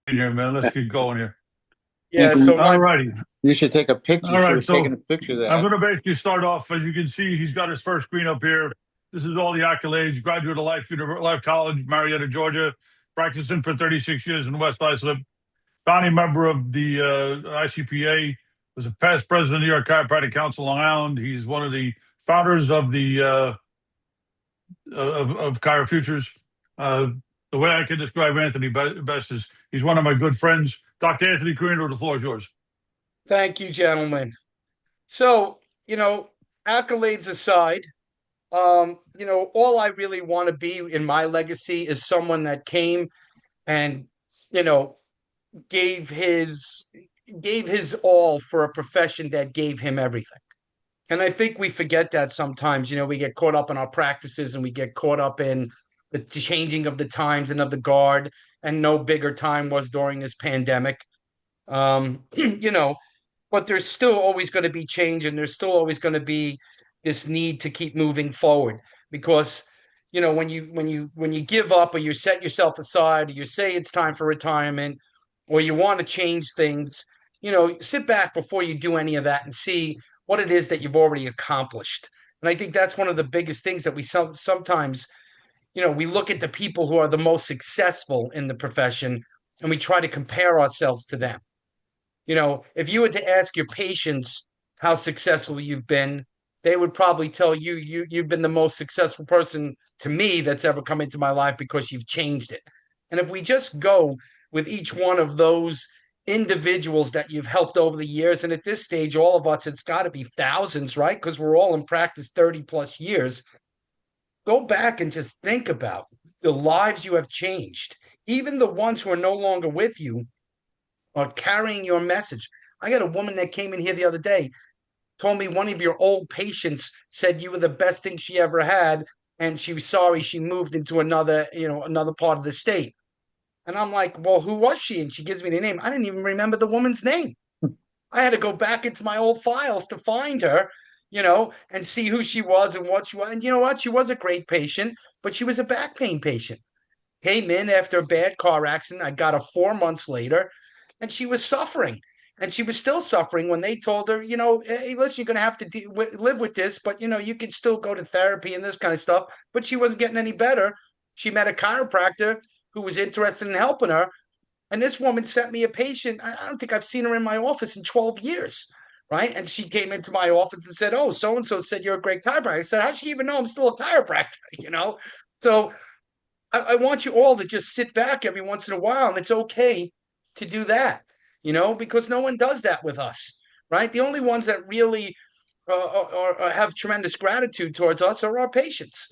in here, man. Let's get going here. Yeah, Anthony, so All my righty. you should take a picture. You All should right. have taken So a picture of I'm that. going to basically start off. As you can see, he's got his first screen up here. This is all the accolades. Graduate of Life College, Marietta, Georgia. Practicing for 36 years in West Islip. Founding member of the ICPA. Was a past president of the New York Chiropractic Council, Long Island. He's one of the founders of the of Chiro Futures. Uh, the way I can describe Anthony best is he's one of my good friends. Dr. Anthony Carrino, the floor is yours. Thank you, gentlemen. So, accolades aside, all I really want to be in my legacy is someone that came and, you know, gave his gave his all for a profession that gave him everything. And I think we forget that sometimes. We get caught up in our practices and we get caught up in the changing of the times and of the guard, and no bigger time was during this pandemic. But there's still always going to be change, and there's still always going to be this need to keep moving forward, because when you give up, or you set yourself aside, or you say it's time for retirement, or you want to change things, sit back before you do any of that and see what it is that you've already accomplished. And I think that's one of the biggest things that we sometimes, we look at the people who are the most successful in the profession, and we try to compare ourselves to them. If you were to ask your patients how successful you've been, they would probably tell you, you've been the most successful person to me that's ever come into my life, because you've changed it. And if we just go with each one of those individuals that you've helped over the years, and at this stage, all of us, it's got to be thousands, right? Because we're all in practice 30 plus years. Go back and just think about the lives you have changed. Even the ones who are no longer with you or carrying your message. I got a woman that came in here the other day, told me one of your old patients said you were the best thing she ever had, and she was sorry she moved into another part of the state. And I'm like, well, who was she? And she gives me the name. I didn't even remember the woman's name. I had to go back into my old files to find her, and see who she was and what she was. And you know what? She was a great patient, but she was a back pain patient. Came in after a bad car accident. I got her 4 months later, and she was suffering. And she was still suffering when they told her, hey, listen, you're going to have to live with this, but, you can still go to therapy and this kind of stuff. But she wasn't getting any better. She met a chiropractor who was interested in helping her. And this woman sent me a patient. I don't think I've seen her in my office in 12 years. Right. And she came into my office and said, oh, so and so said you're a great chiropractor. I said, how'd she even know I'm still a chiropractor? So I want you all to just sit back every once in a while, and it's okay to do that, because no one does that with us, right? The only ones that really have tremendous gratitude towards us are our patients.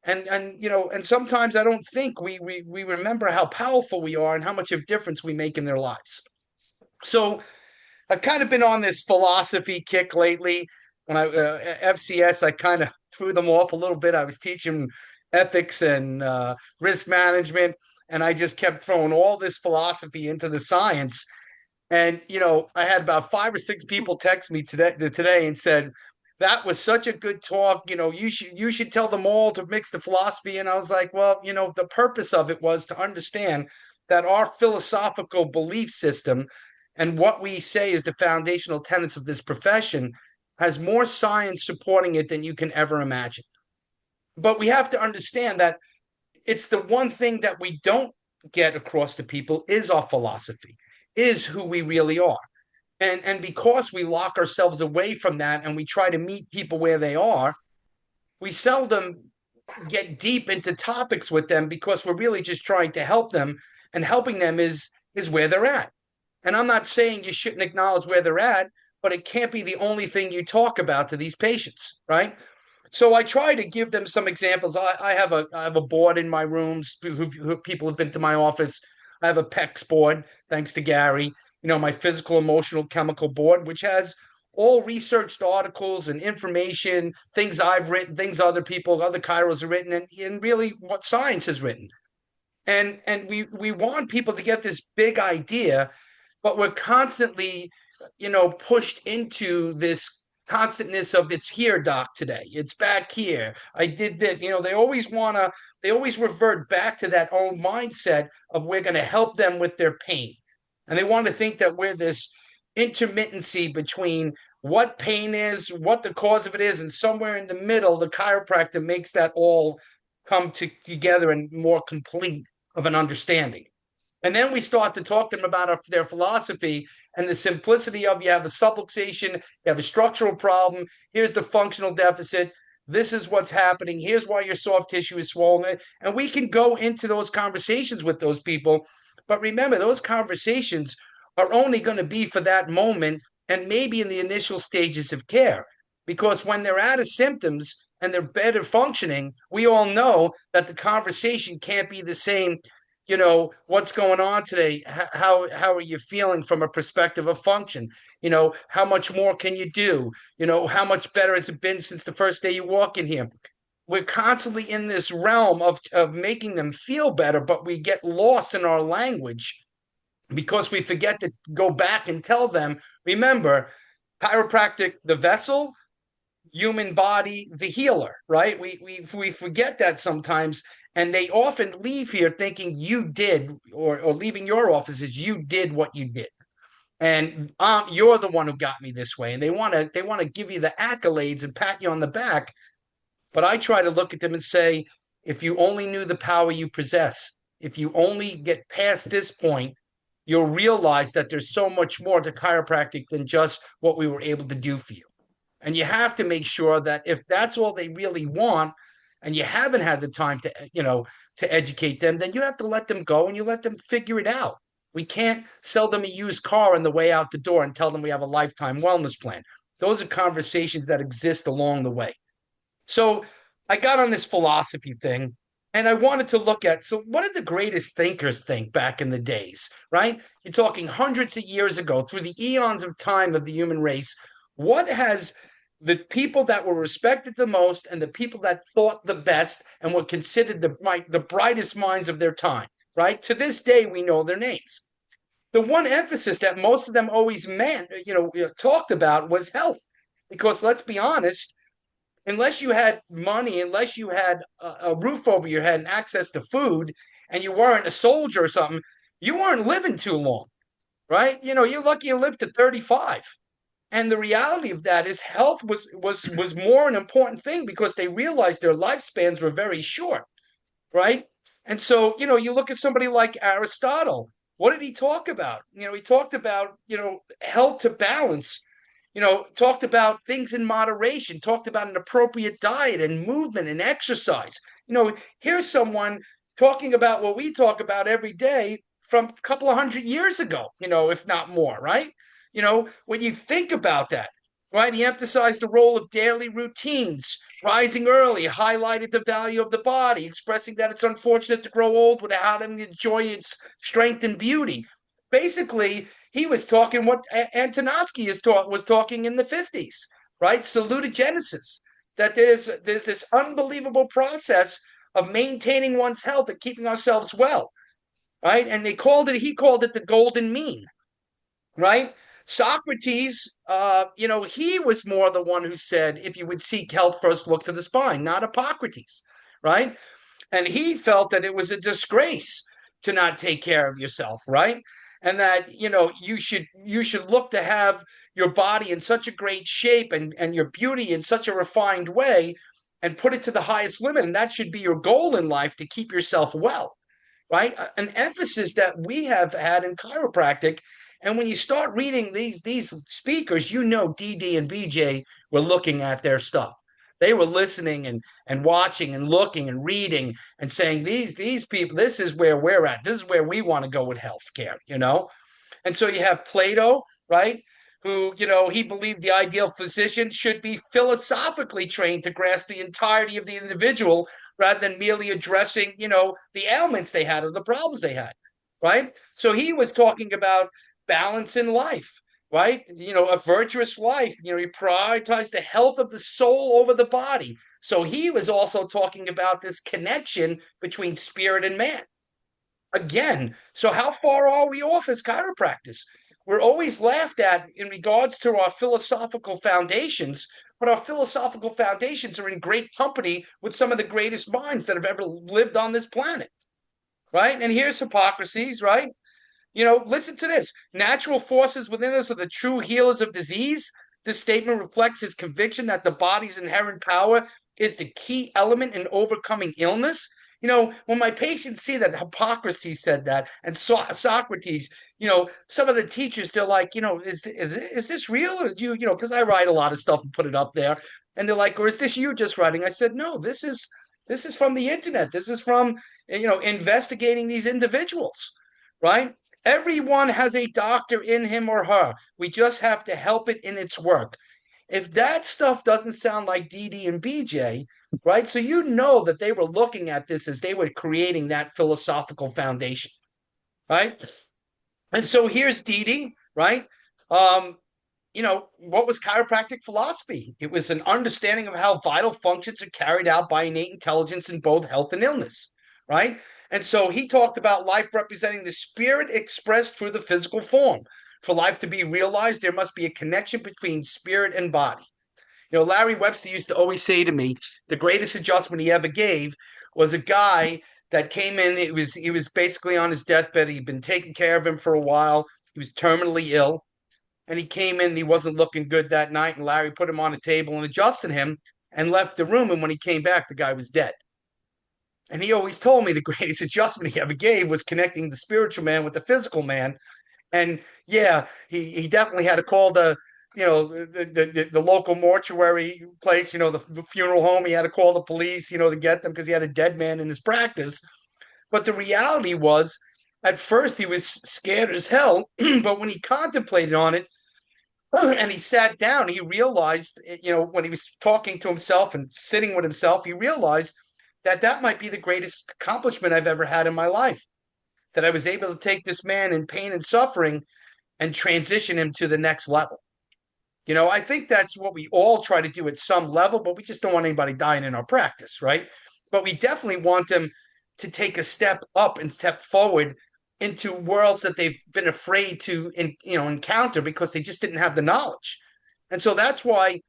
And sometimes I don't think we remember how powerful we are and how much of difference we make in their lives. So I've kind of been on this philosophy kick lately. When I FCS, I kind of threw them off a little bit. I was teaching ethics and risk management, and I just kept throwing all this philosophy into the science. And I had about 5 or 6 people text me today and said that was such a good talk. You should tell them all to mix the philosophy. And I was like, well, the purpose of it was to understand that our philosophical belief system and what we say is the foundational tenets of this profession has more science supporting it than you can ever imagine. But we have to understand that it's the one thing that we don't get across to people is our philosophy, is who we really are. And because we lock ourselves away from that and we try to meet people where they are, we seldom get deep into topics with them, because we're really just trying to help them, and helping them is where they're at. And I'm not saying you shouldn't acknowledge where they're at, but it can't be the only thing you talk about to these patients, right? So I try to give them some examples. I have a board in my rooms. Who people have been to my office. I have a PEX board, thanks to Gary. My physical, emotional, chemical board, which has all researched articles and information, things I've written, things other people, other chiros have written, and really what science has written. And we want people to get this big idea, but we're constantly, pushed into this constantness of it's here, doc, today. It's back here. I did this. They always revert back to that old mindset of we're going to help them with their pain. And they want to think that we're this intermittency between what pain is, what the cause of it is, and somewhere in the middle, the chiropractor makes that all come together and more complete of an understanding. And then we start to talk to them about their philosophy and the simplicity of you have a subluxation, you have a structural problem, here's the functional deficit, this is what's happening, here's why your soft tissue is swollen. And we can go into those conversations with those people. But remember, those conversations are only going to be for that moment and maybe in the initial stages of care. Because when they're out of symptoms and they're better functioning, we all know that the conversation can't be the same. What's going on today? How are you feeling from a perspective of function? How much more can you do? How much better has it been since the first day you walk in here? We're constantly in this realm of making them feel better, but we get lost in our language because we forget to go back and tell them, remember, chiropractic, the vessel, human body, the healer, right? We forget that sometimes, and they often leave here thinking you did, or leaving your offices, you did what you did, and you're the one who got me this way. And they want to give you the accolades and pat you on the back, but I try to look at them and say, if you only knew the power you possess, if you only get past this point, you'll realize that there's so much more to chiropractic than just what we were able to do for you. And you have to make sure that if that's all they really want, and you haven't had the time to educate them, then you have to let them go and you let them figure it out. We can't sell them a used car on the way out the door and tell them we have a lifetime wellness plan. Those are conversations that exist along the way. So I got on this philosophy thing, and I wanted to look at, so what did the greatest thinkers think back in the days, right? You're talking hundreds of years ago, through the eons of time of the human race. What has the people that were respected the most and the people that thought the best and were considered the brightest minds of their time, right? To this day, we know their names. The one emphasis that most of them always talked about was health. Because let's be honest, unless you had money, unless you had a roof over your head and access to food, and you weren't a soldier or something, you weren't living too long, right? You're lucky you lived to 35. And the reality of that is health was more an important thing because they realized their lifespans were very short, right? And so, you look at somebody like Aristotle. What did he talk about? He talked about, health to balance, talked about things in moderation, talked about an appropriate diet and movement and exercise. Here's someone talking about what we talk about every day from a couple of 100 years ago, if not more, right? When you think about that, right? He emphasized the role of daily routines, rising early, highlighted the value of the body, expressing that it's unfortunate to grow old without having to enjoy its strength and beauty. Basically, he was talking what Antonovsky was talking in the 50s, right? Salutogenesis, that there's this unbelievable process of maintaining one's health and keeping ourselves well, right? And he called it the golden mean, right? Socrates, he was more the one who said, if you would seek health, first look to the spine, not Hippocrates, right? And he felt that it was a disgrace to not take care of yourself, right? And that, you should look to have your body in such a great shape and your beauty in such a refined way and put it to the highest limit. And that should be your goal in life, to keep yourself well, right? An emphasis that we have had in chiropractic. And when you start reading these speakers, DD and BJ were looking at their stuff. They were listening and watching and looking and reading and saying, these people, this is where we're at. This is where we want to go with healthcare, And so you have Plato, right? Who, he believed the ideal physician should be philosophically trained to grasp the entirety of the individual rather than merely addressing, the ailments they had or the problems they had, right? So he was talking about balance in life, right? A virtuous life. He prioritized the health of the soul over the body. So he was also talking about this connection between spirit and man. Again, so how far are we off as chiropractors? we're always laughed at in regards to our philosophical foundations, but our philosophical foundations are in great company with some of the greatest minds that have ever lived on this planet, right? And here's Hippocrates, right? Listen to this. Natural forces within us are the true healers of disease. This statement reflects his conviction that the body's inherent power is the key element in overcoming illness. When my patients see that Hippocrates said that and Socrates, some of the teachers, they're like, is this real? Or because I write a lot of stuff and put it up there. And they're like, or is this you just writing? I said, no, this is from the internet. This is from, investigating these individuals, right? Everyone has a doctor in him or her. We just have to help it in its work. If that stuff doesn't sound like DD and BJ, right? So that they were looking at this as they were creating that philosophical foundation, right? And so here's DD, right? What was chiropractic philosophy? It was an understanding of how vital functions are carried out by innate intelligence in both health and illness, right? And so he talked about life representing the spirit expressed through the physical form. For life to be realized, there must be a connection between spirit and body. Larry Webster used to always say to me, the greatest adjustment he ever gave was a guy that came in. He was basically on his deathbed. He'd been taking care of him for a while. He was terminally ill. And he came in and he wasn't looking good that night. And Larry put him on a table and adjusted him and left the room. And when he came back, the guy was dead. And he always told me the greatest adjustment he ever gave was connecting the spiritual man with the physical man. And yeah, he definitely had to call the local mortuary place, the funeral home. He had to call the police, to get them because he had a dead man in his practice. But the reality was, at first he was scared as hell, but when he contemplated on it and he sat down, he realized, when he was talking to himself and sitting with himself, he realized that might be the greatest accomplishment I've ever had in my life. That I was able to take this man in pain and suffering and transition him to the next level. I think that's what we all try to do at some level, but we just don't want anybody dying in our practice, right? But we definitely want them to take a step up and step forward into worlds that they've been afraid to encounter because they just didn't have the knowledge. And so that's why,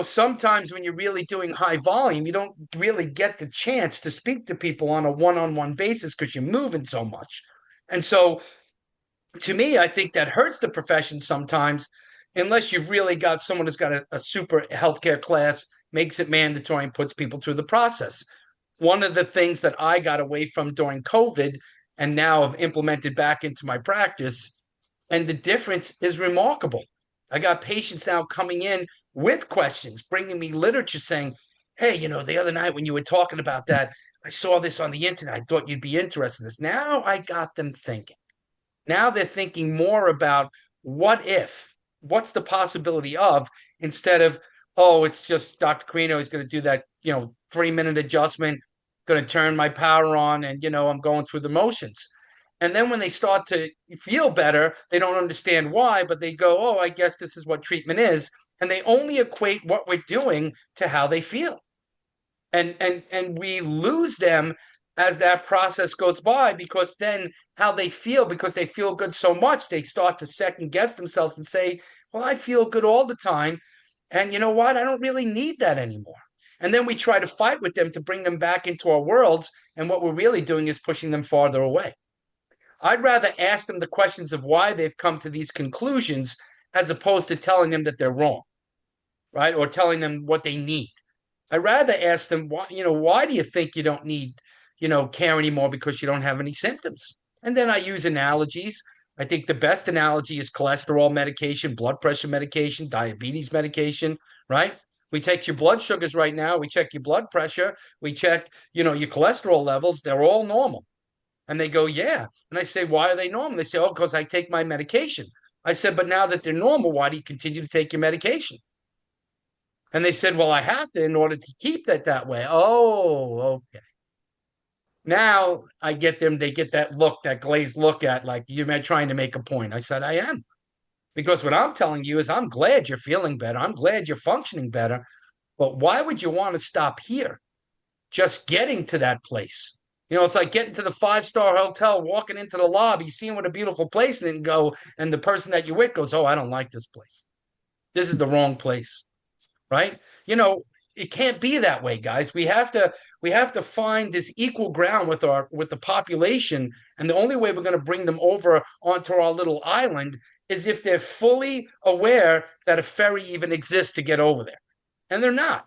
sometimes when you're really doing high volume, you don't really get the chance to speak to people on a one-on-one basis because you're moving so much. And so to me, I think that hurts the profession sometimes, unless you've really got someone who's got a super healthcare class, makes it mandatory and puts people through the process. One of the things that I got away from during COVID and now have implemented back into my practice, and the difference is remarkable. I got patients now coming in with questions, bringing me literature saying, hey, the other night when you were talking about that, I saw this on the internet. I thought you'd be interested in this. Now I got them thinking. Now they're thinking more about what if, what's the possibility of, instead of, oh, it's just Dr. Carrino is going to do that, 3-minute adjustment, going to turn my power on, and, I'm going through the motions. And then when they start to feel better, they don't understand why, but they go, oh, I guess this is what treatment is. And they only equate what we're doing to how they feel. And we lose them as that process goes by, because then how they feel, because they feel good so much, they start to second guess themselves and say, well, I feel good all the time. And you know what? I don't really need that anymore. And then we try to fight with them to bring them back into our worlds. And what we're really doing is pushing them farther away. I'd rather ask them the questions of why they've come to these conclusions as opposed to telling them that they're wrong, right? Or telling them what they need. I'd rather ask them, why do you think you don't need, care anymore because you don't have any symptoms? And then I use analogies. I think the best analogy is cholesterol medication, blood pressure medication, diabetes medication, right? We take your blood sugars right now. We check your blood pressure. We check, your cholesterol levels. They're all normal. And they go, yeah. And I say, why are they normal? They say, oh, because I take my medication. I said, but now that they're normal, why do you continue to take your medication? And they said, well, I have to in order to keep that way. Oh, okay. Now I get them, they get that look, that glazed look at like, you're trying to make a point. I said, I am. Because what I'm telling you is I'm glad you're feeling better. I'm glad you're functioning better. But why would you want to stop here? Just getting to that place. It's like getting to the 5-star hotel, walking into the lobby, seeing what a beautiful place, and then go, and the person that you're with goes, "Oh, I don't like this place. This is the wrong place." Right? It can't be that way, guys. We have to find this equal ground with the population, and the only way we're going to bring them over onto our little island is if they're fully aware that a ferry even exists to get over there. And they're not.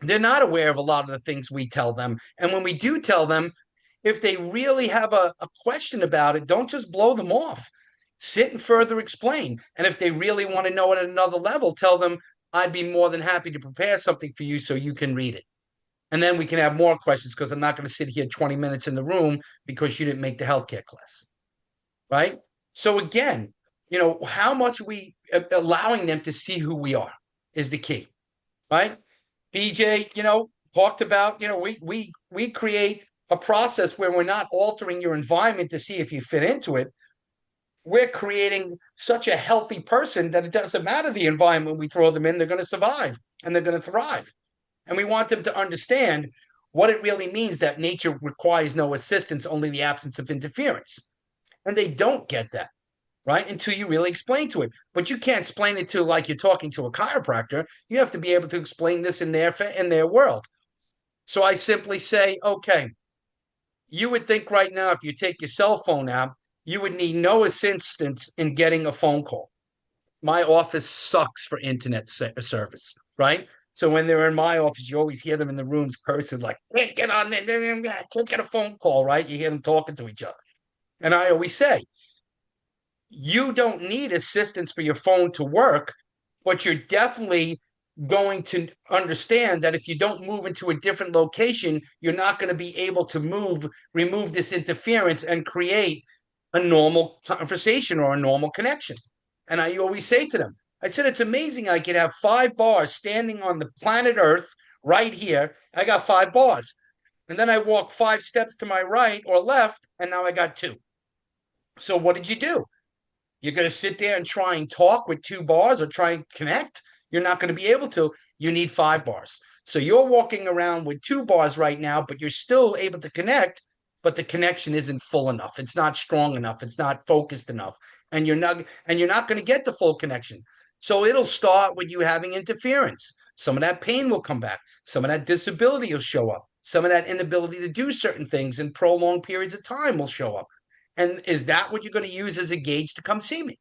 They're not aware of a lot of the things we tell them. And when we do tell them, if they really have a question about it, don't just blow them off. Sit and further explain. And if they really want to know it at another level, tell them, "I'd be more than happy to prepare something for you so you can read it." And then we can have more questions, because I'm not going to sit here 20 minutes in the room because you didn't make the healthcare class. Right? So again, how much we allowing them to see who we are is the key. Right? BJ, talked about, we create a process where we're not altering your environment to see if you fit into it. We're creating such a healthy person that it doesn't matter the environment we throw them in, they're going to survive and they're going to thrive. And we want them to understand what it really means that nature requires no assistance, only the absence of interference. And they don't get that, right? Until you really explain to it. But you can't explain it to like you're talking to a chiropractor. You have to be able to explain this in their world. So I simply say, okay, you would think right now, if you take your cell phone out, you would need no assistance in getting a phone call. My office sucks for internet service, right? So when they're in my office, you always hear them in the rooms cursing, like, "Can't get on there, can't get a phone call," right? You hear them talking to each other. And I always say, you don't need assistance for your phone to work, but you're definitely going to understand that if you don't move into a different location, you're not going to be able to remove this interference and create a normal conversation or a normal connection. And I always say to them, I said, it's amazing. I could have 5 bars standing on the planet Earth right here. I got 5 bars. And then I walk 5 steps to my right or left, and now I got 2. So what did you do? You're going to sit there and try and talk with 2 bars or try and connect? You're not going to be able to. You need 5 bars. So you're walking around with 2 bars right now, but you're still able to connect, but the connection isn't full enough. It's not strong enough. It's not focused enough. And you're not going to get the full connection. So it'll start with you having interference. Some of that pain will come back. Some of that disability will show up. Some of that inability to do certain things in prolonged periods of time will show up. And is that what you're going to use as a gauge to come see me?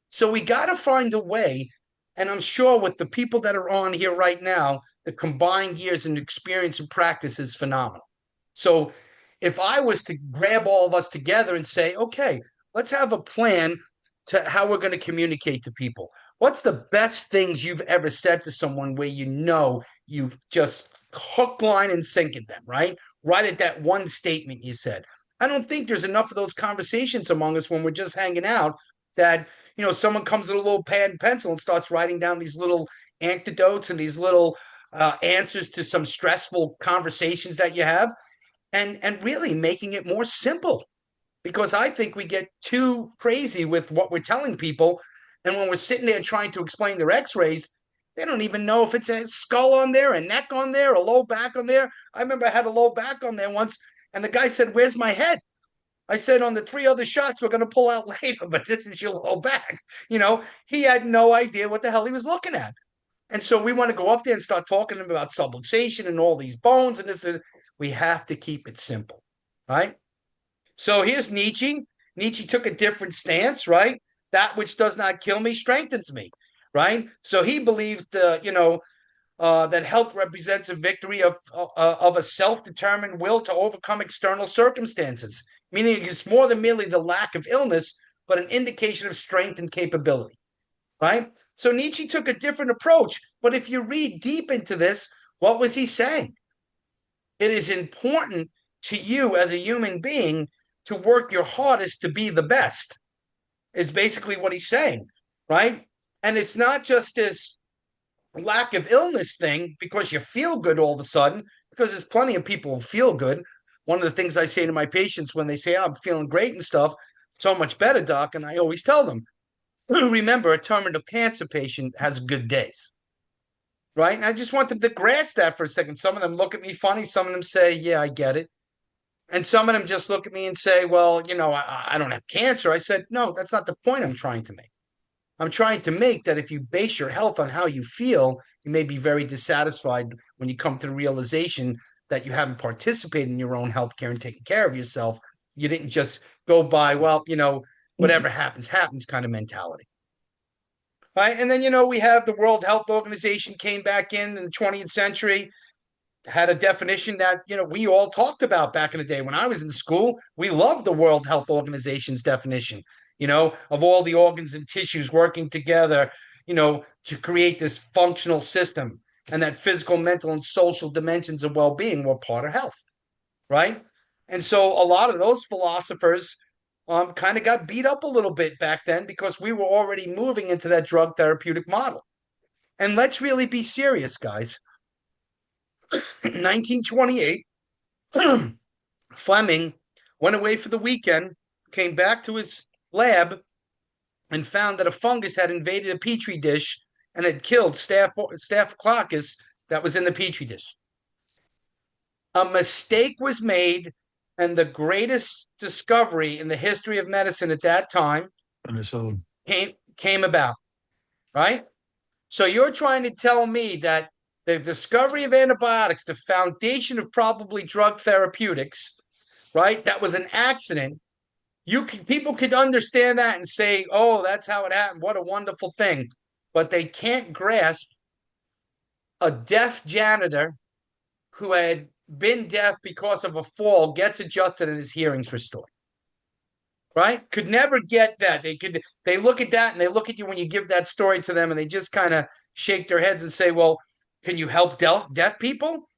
So we got to find a way. And I'm sure with the people that are on here right now, the combined years and experience and practice is phenomenal. So if I was to grab all of us together and say, okay, let's have a plan to how we're going to communicate to people. What's the best things you've ever said to someone where you just hook, line, and sinker them, right? Right at that one statement you said. I don't think there's enough of those conversations among us when we're just hanging out that, someone comes with a little pad and pencil and starts writing down these little anecdotes and these little answers to some stressful conversations that you have, and really making it more simple. Because I think we get too crazy with what we're telling people. And when we're sitting there trying to explain their x-rays, they don't even know if it's a skull on there, a neck on there, a low back on there. I remember I had a low back on there once, and the guy said, "Where's my head?" I said, "On the 3 other shots we're going to pull out later, but this is your low back." He had no idea what the hell he was looking at. And so we want to go up there and start talking to him about subluxation and all these bones and this. We have to keep it simple, right? So here's Nietzsche. Nietzsche took a different stance, right? That which does not kill me strengthens me, right? So he believed, that health represents a victory of a self-determined will to overcome external circumstances, meaning it's more than merely the lack of illness, but an indication of strength and capability, right? So Nietzsche took a different approach. But if you read deep into this, what was he saying? It is important to you as a human being to work your hardest to be the best, is basically what he's saying, right? And it's not just this lack of illness thing because you feel good all of a sudden, because there's plenty of people who feel good. One of the things I say to my patients when they say, "Oh, I'm feeling great and stuff, so much better, doc," and I always tell them, remember, a terminal cancer patient has good days, right? And I just want them to grasp that for a second. Some of them look at me funny. Some of them say, "Yeah, I get it." And some of them just look at me and say, well, I don't have cancer. I said, no, that's not the point I'm trying to make. I'm trying to make that if you base your health on how you feel, you may be very dissatisfied when you come to the realization that you haven't participated in your own healthcare and taken care of yourself. You didn't just go by, well, whatever happens, happens kind of mentality. Right. And then, we have the World Health Organization came back in the 20th century, had a definition that, we all talked about back in the day. When I was in school, we loved the World Health Organization's definition, of all the organs and tissues working together, to create this functional system, and that physical, mental, and social dimensions of well-being were part of health. Right. And so a lot of those philosophers kind of got beat up a little bit back then because we were already moving into that drug therapeutic model. And let's really be serious, guys. 1928, Fleming went away for the weekend, came back to his lab, and found that a fungus had invaded a petri dish and had killed Staphylococcus that was in the petri dish. A mistake was made, and the greatest discovery in the history of medicine at that time came about, right? So you're trying to tell me that the discovery of antibiotics, the foundation of probably drug therapeutics, right? That was an accident. People could understand that and say, "Oh, that's how it happened. What a wonderful thing," but they can't grasp a deaf janitor who had been deaf because of a fall gets adjusted and his hearing's restored. Right? Could never get that. They look at that and they look at you when you give that story to them and they just kind of shake their heads and say, well, can you help deaf people?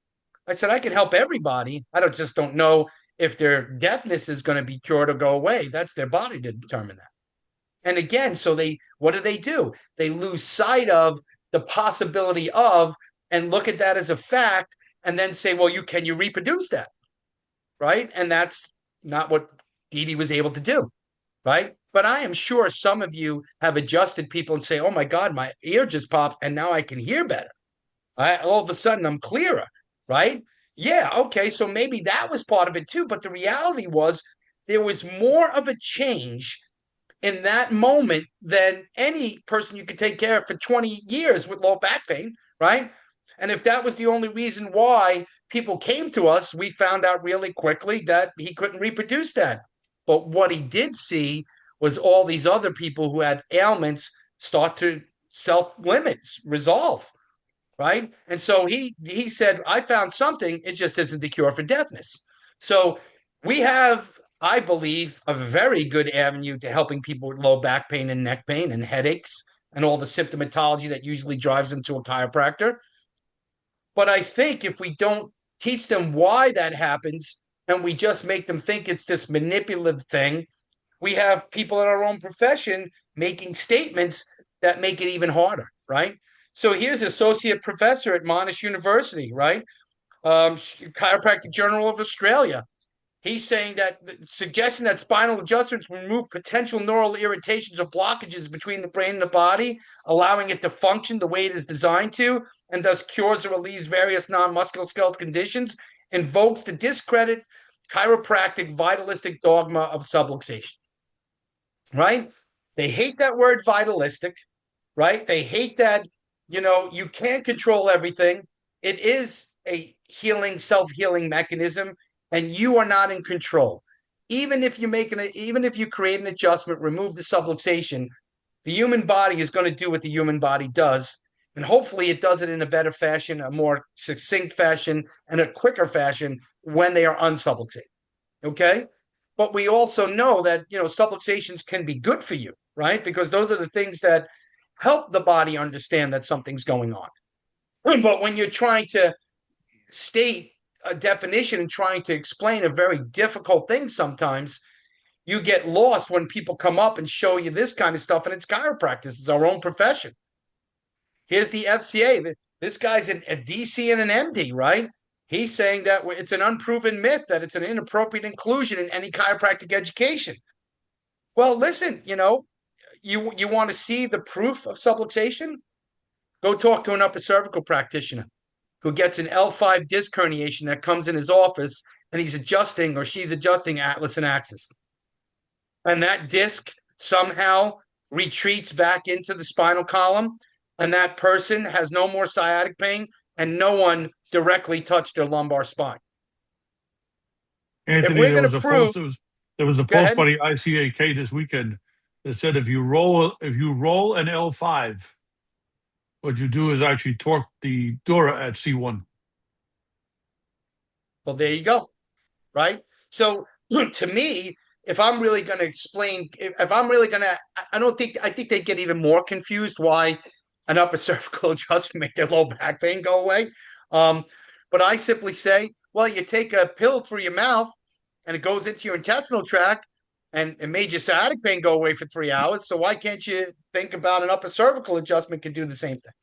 I said, I can help everybody. I don't know if their deafness is going to be cured or go away. That's their body to determine that. And again, so what do? They lose sight of the possibility of and look at that as a fact and then say, well, can you reproduce that? Right? And that's not what Edie was able to do. Right? But I am sure some of you have adjusted people and say, oh my God, my ear just popped and now I can hear better. All of a sudden I'm clearer. Right? Yeah, okay, so maybe that was part of it too. But the reality was there was more of a change in that moment than any person you could take care of for 20 years with low back pain, right? And if that was the only reason why people came to us, we found out really quickly that he couldn't reproduce that. But what he did see was all these other people who had ailments start to self-limit, resolve, right? And so he said, I found something, it just isn't the cure for deafness. So we have, I believe, a very good avenue to helping people with low back pain and neck pain and headaches and all the symptomatology that usually drives them to a chiropractor. But I think if we don't teach them why that happens and we just make them think it's this manipulative thing, we have people in our own profession making statements that make it even harder, right? So here's associate professor at Monash University, right? Chiropractic Journal of Australia. He's saying that suggesting that spinal adjustments remove potential neural irritations or blockages between the brain and the body, allowing it to function the way it is designed to, and thus cures or relieves various non-musculoskeletal conditions, invokes the discredit chiropractic vitalistic dogma of subluxation. Right? They hate that word vitalistic, right? They hate that, you can't control everything. It is a healing, self-healing mechanism, and you are not in control. Even if you create an adjustment, remove the subluxation, the human body is going to do what the human body does. And hopefully it does it in a better fashion, a more succinct fashion, and a quicker fashion when they are unsubluxated. Okay? But we also know that, subluxations can be good for you, right? Because those are the things that help the body understand that something's going on. But when you're trying to state a definition and trying to explain a very difficult thing sometimes, you get lost when people come up and show you this kind of stuff, and it's chiropractic. It's our own profession. Here's the FCA. This guy's a DC and an MD, right? He's saying that it's an unproven myth that it's an inappropriate inclusion in any chiropractic education. Well, listen, you want to see the proof of subluxation? Go talk to an upper cervical practitioner who gets an L5 disc herniation that comes in his office and he's adjusting or she's adjusting atlas and axis. And that disc somehow retreats back into the spinal column, and that person has no more sciatic pain, and no one directly touched their lumbar spine. If Anthony, we're going to prove, there was a go post ahead. by the ICAK this weekend that said if you roll an L5, what you do is actually torque the dura at C1. Well, there you go. Right. So to me, if I'm really going to explain, if I'm really going to, I think they get even more confused why an upper cervical adjustment make their low back pain go away. But I simply say, well, you take a pill through your mouth and it goes into your intestinal tract and it made your sciatic pain go away for 3 hours. So why can't you think about an upper cervical adjustment can do the same thing?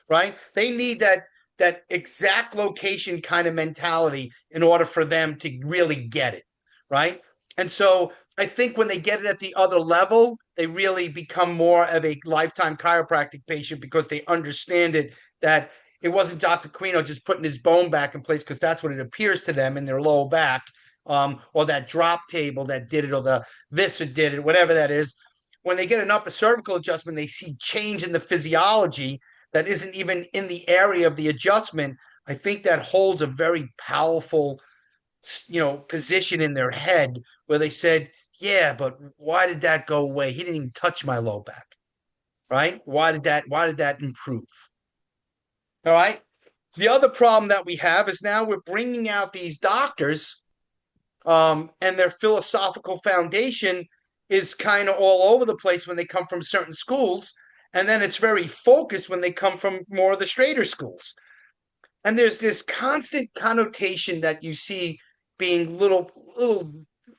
Right? They need that exact location kind of mentality in order for them to really get it, right? And so I think when they get it at the other level, they really become more of a lifetime chiropractic patient because they understand it, that it wasn't Dr. Carrino just putting his bone back in place because that's what it appears to them in their low back, or that drop table that did it, or the this or did it, whatever that is. When they get an upper cervical adjustment, they see change in the physiology that isn't even in the area of the adjustment. I think that holds a very powerful, position in their head where they said, yeah, but why did that go away? He didn't even touch my low back, right? Why did that improve? All right. The other problem that we have is now we're bringing out these doctors, and their philosophical foundation is kind of all over the place when they come from certain schools. And then it's very focused when they come from more of the straighter schools. And there's this constant connotation that you see being little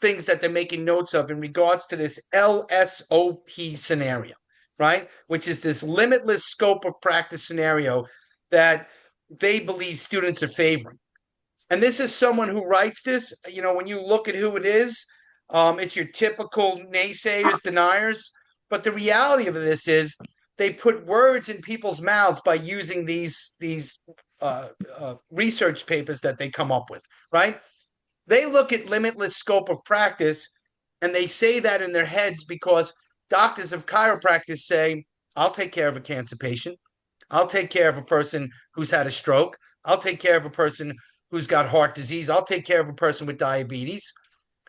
things that they're making notes of in regards to this LSOP scenario, right? Which is this limitless scope of practice scenario that they believe students are favoring. And this is someone who writes this. When you look at who it is, it's your typical naysayers, deniers. But the reality of this is they put words in people's mouths by using these research papers that they come up with, right? They look at limitless scope of practice and they say that in their heads because doctors of chiropractic say, I'll take care of a cancer patient. I'll take care of a person who's had a stroke. I'll take care of a person who's got heart disease. I'll take care of a person with diabetes.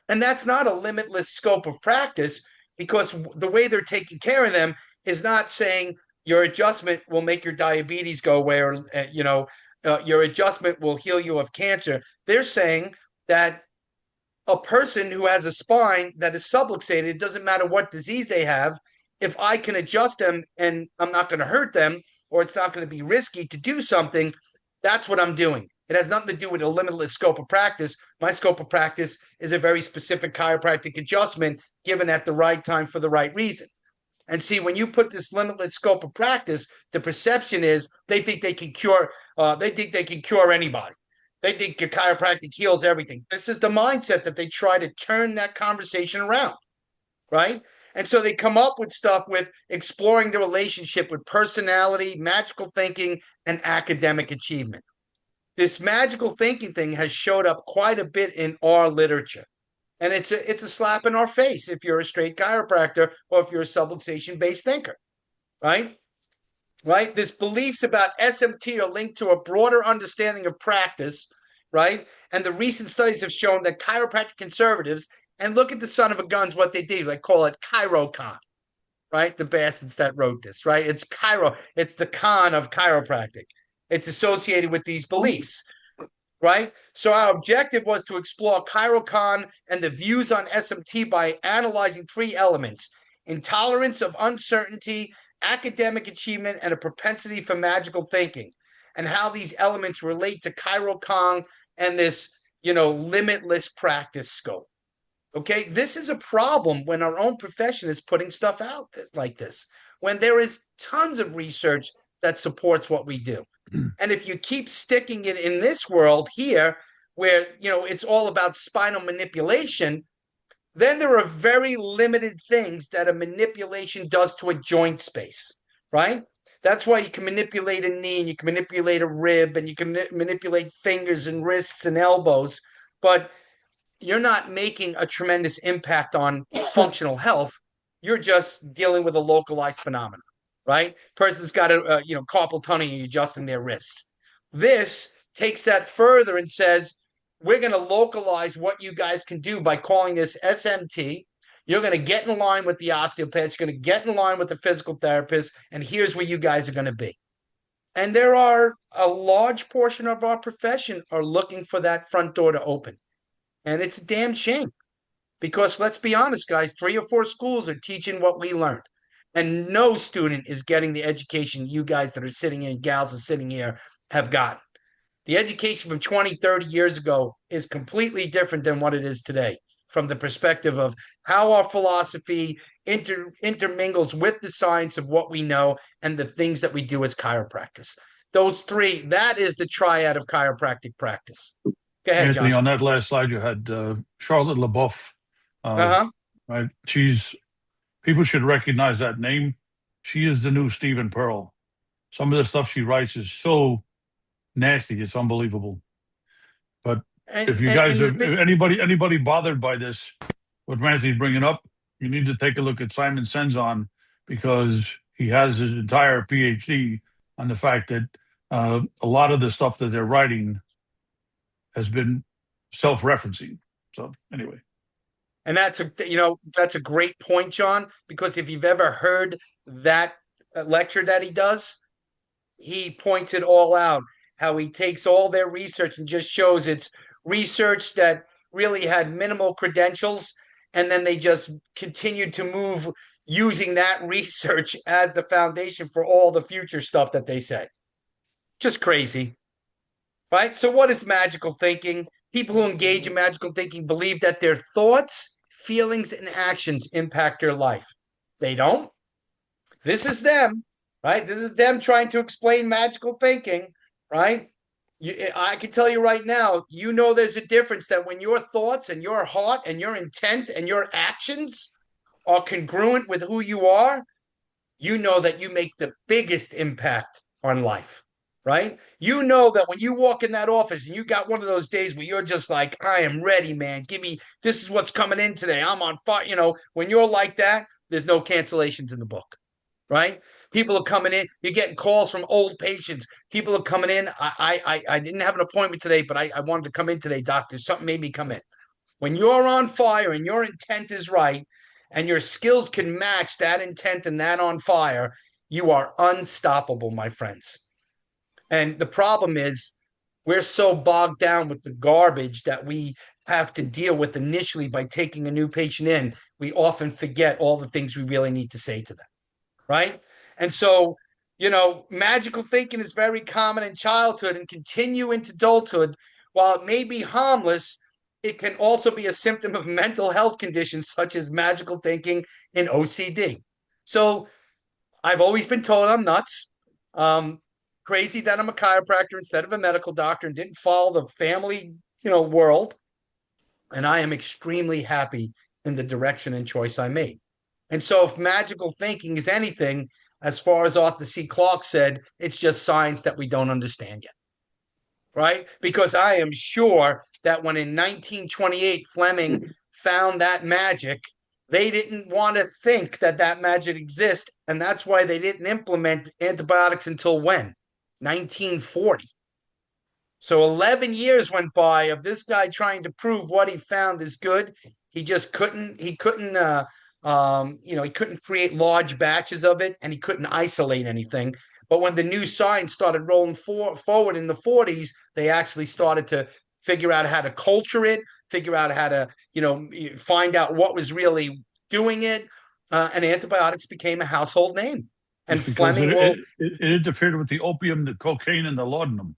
And that's not a limitless scope of practice because the way they're taking care of them is not saying your adjustment will make your diabetes go away or, your adjustment will heal you of cancer. They're saying that a person who has a spine that is subluxated, it doesn't matter what disease they have, if I can adjust them and I'm not going to hurt them or it's not going to be risky to do something, that's what I'm doing. It has nothing to do with a limitless scope of practice. My scope of practice is a very specific chiropractic adjustment given at the right time for the right reason. And see, when you put this limitless scope of practice, the perception is they think they can cure. They think they can cure anybody. They think your chiropractic heals everything. This is the mindset that they try to turn that conversation around, right? And so they come up with stuff with exploring the relationship with personality, magical thinking, and academic achievement. This magical thinking thing has showed up quite a bit in our literature. And it's a slap in our face if you're a straight chiropractor or if you're a subluxation-based thinker, right? Right? This beliefs about SMT are linked to a broader understanding of practice, right? And the recent studies have shown that chiropractic conservatives, and look at the son of a guns, what they do, they call it chirocon, right? The bastards that wrote this, right? It's it's the con of chiropractic. It's associated with these beliefs, right? So our objective was to explore chirocon and the views on SMT by analyzing three elements: intolerance of uncertainty, academic achievement, and a propensity for magical thinking, and how these elements relate to chirocon and this, limitless practice scope. Okay, this is a problem when our own profession is putting stuff out like this, when there is tons of research that supports what we do. And if you keep sticking it in this world here, where, it's all about spinal manipulation, then there are very limited things that a manipulation does to a joint space, right? That's why you can manipulate a knee and you can manipulate a rib and you can manipulate fingers and wrists and elbows, but you're not making a tremendous impact on functional health. You're just dealing with a localized phenomenon, right? Person's got a carpal tunnel and you're adjusting their wrists. This takes that further and says, we're going to localize what you guys can do by calling this SMT. You're going to get in line with the osteopaths. You're going to get in line with the physical therapist. And here's where you guys are going to be. And there are a large portion of our profession are looking for that front door to open. And it's a damn shame because let's be honest, guys, 3 or 4 schools are teaching what we learned. And no student is getting the education you guys that are sitting here, gals are sitting here, have gotten. The education from 20, 30 years ago is completely different than what it is today from the perspective of how our philosophy intermingles with the science of what we know and the things that we do as chiropractors. Those three, that is the triad of chiropractic practice. Go ahead, Anthony, John. on that last slide, you had Charlotte LaBeouf. Uh-huh. Right? People should recognize that name. She is the new Stephen Pearl. Some of the stuff she writes is so nasty, it's unbelievable. But if you guys, if anybody bothered by this, what Anthony's bringing up, you need to take a look at Simon Senzon because he has his entire PhD on the fact that a lot of the stuff that they're writing has been self-referencing. So anyway. And that's a great point, John, because if you've ever heard that lecture that he does, he points it all out, how he takes all their research and just shows it's research that really had minimal credentials, and then they just continued to move using that research as the foundation for all the future stuff that they say. Just crazy, right? So what is magical thinking? People who engage in magical thinking believe that their thoughts, feelings, and actions impact their life. They don't. This is them, right? This is them trying to explain magical thinking, right? I can tell you right now, there's a difference that when your thoughts and your heart and your intent and your actions are congruent with who you are, you know that you make the biggest impact on life, right? You know that when you walk in that office and you got one of those days where you're just like, I am ready, man. This is what's coming in today. I'm on fire. When you're like that, there's no cancellations in the book, right? People are coming in. You're getting calls from old patients. People are coming in. I didn't have an appointment today, but I wanted to come in today, doctor. Something made me come in. When you're on fire and your intent is right and your skills can match that intent and that on fire, you are unstoppable, my friends. And the problem is we're so bogged down with the garbage that we have to deal with initially by taking a new patient in. We often forget all the things we really need to say to them, right? And so, magical thinking is very common in childhood and continue into adulthood. While it may be harmless, it can also be a symptom of mental health conditions such as magical thinking and OCD. So I've always been told I'm nuts. Crazy that I'm a chiropractor instead of a medical doctor and didn't follow the family, world. And I am extremely happy in the direction and choice I made. And so if magical thinking is anything, as far as Arthur C. Clarke said, it's just science that we don't understand yet. Right? Because I am sure that when in 1928 Fleming found that magic, they didn't want to think that magic exists. And that's why they didn't implement antibiotics until when? 1940. So 11 years went by of this guy trying to prove what he found is good. He just couldn't he couldn't create large batches of it, and he couldn't isolate anything. But when the new science started rolling forward in the 40s, they actually started to figure out how to culture it, figure out how to, find out what was really doing it. And antibiotics became a household name. And Fleming it interfered with the opium, the cocaine, and the laudanum.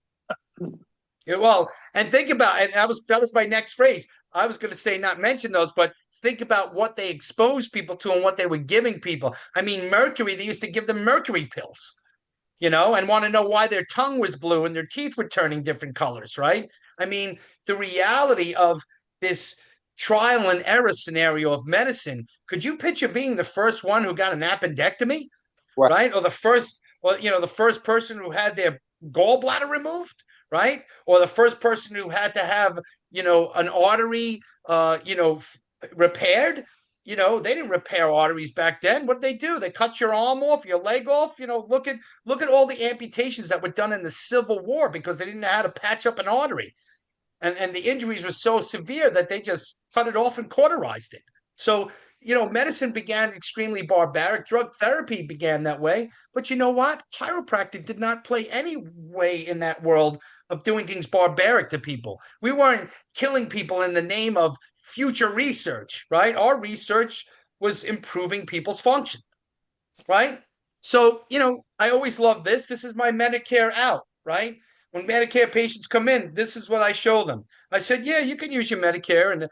Well, and think about, and that was my next phrase. I was going to say not mention those, but think about what they exposed people to and what they were giving people. I mean, mercury, they used to give them mercury pills, and want to know why their tongue was blue and their teeth were turning different colors, right? I mean, the reality of this trial and error scenario of medicine, could you picture being the first one who got an appendectomy, right? Or the first or, the first person who had their gallbladder removed, right? Or the first person who had to have, an artery, repaired. They didn't repair arteries back then. What did they do? They cut your arm off, your leg off. Look at all the amputations that were done in the Civil War because they didn't know how to patch up an artery, and the injuries were so severe that they just cut it off and cauterized it. So, medicine began extremely barbaric. Drug therapy began that way. But you know what? Chiropractic did not play any way in that world of doing things barbaric to people. We weren't killing people in the name of future research, right? Our research was improving people's function, right? So, I always love this. This is my Medicare out, right? When Medicare patients come in, this is what I show them. I said, yeah, you can use your Medicare and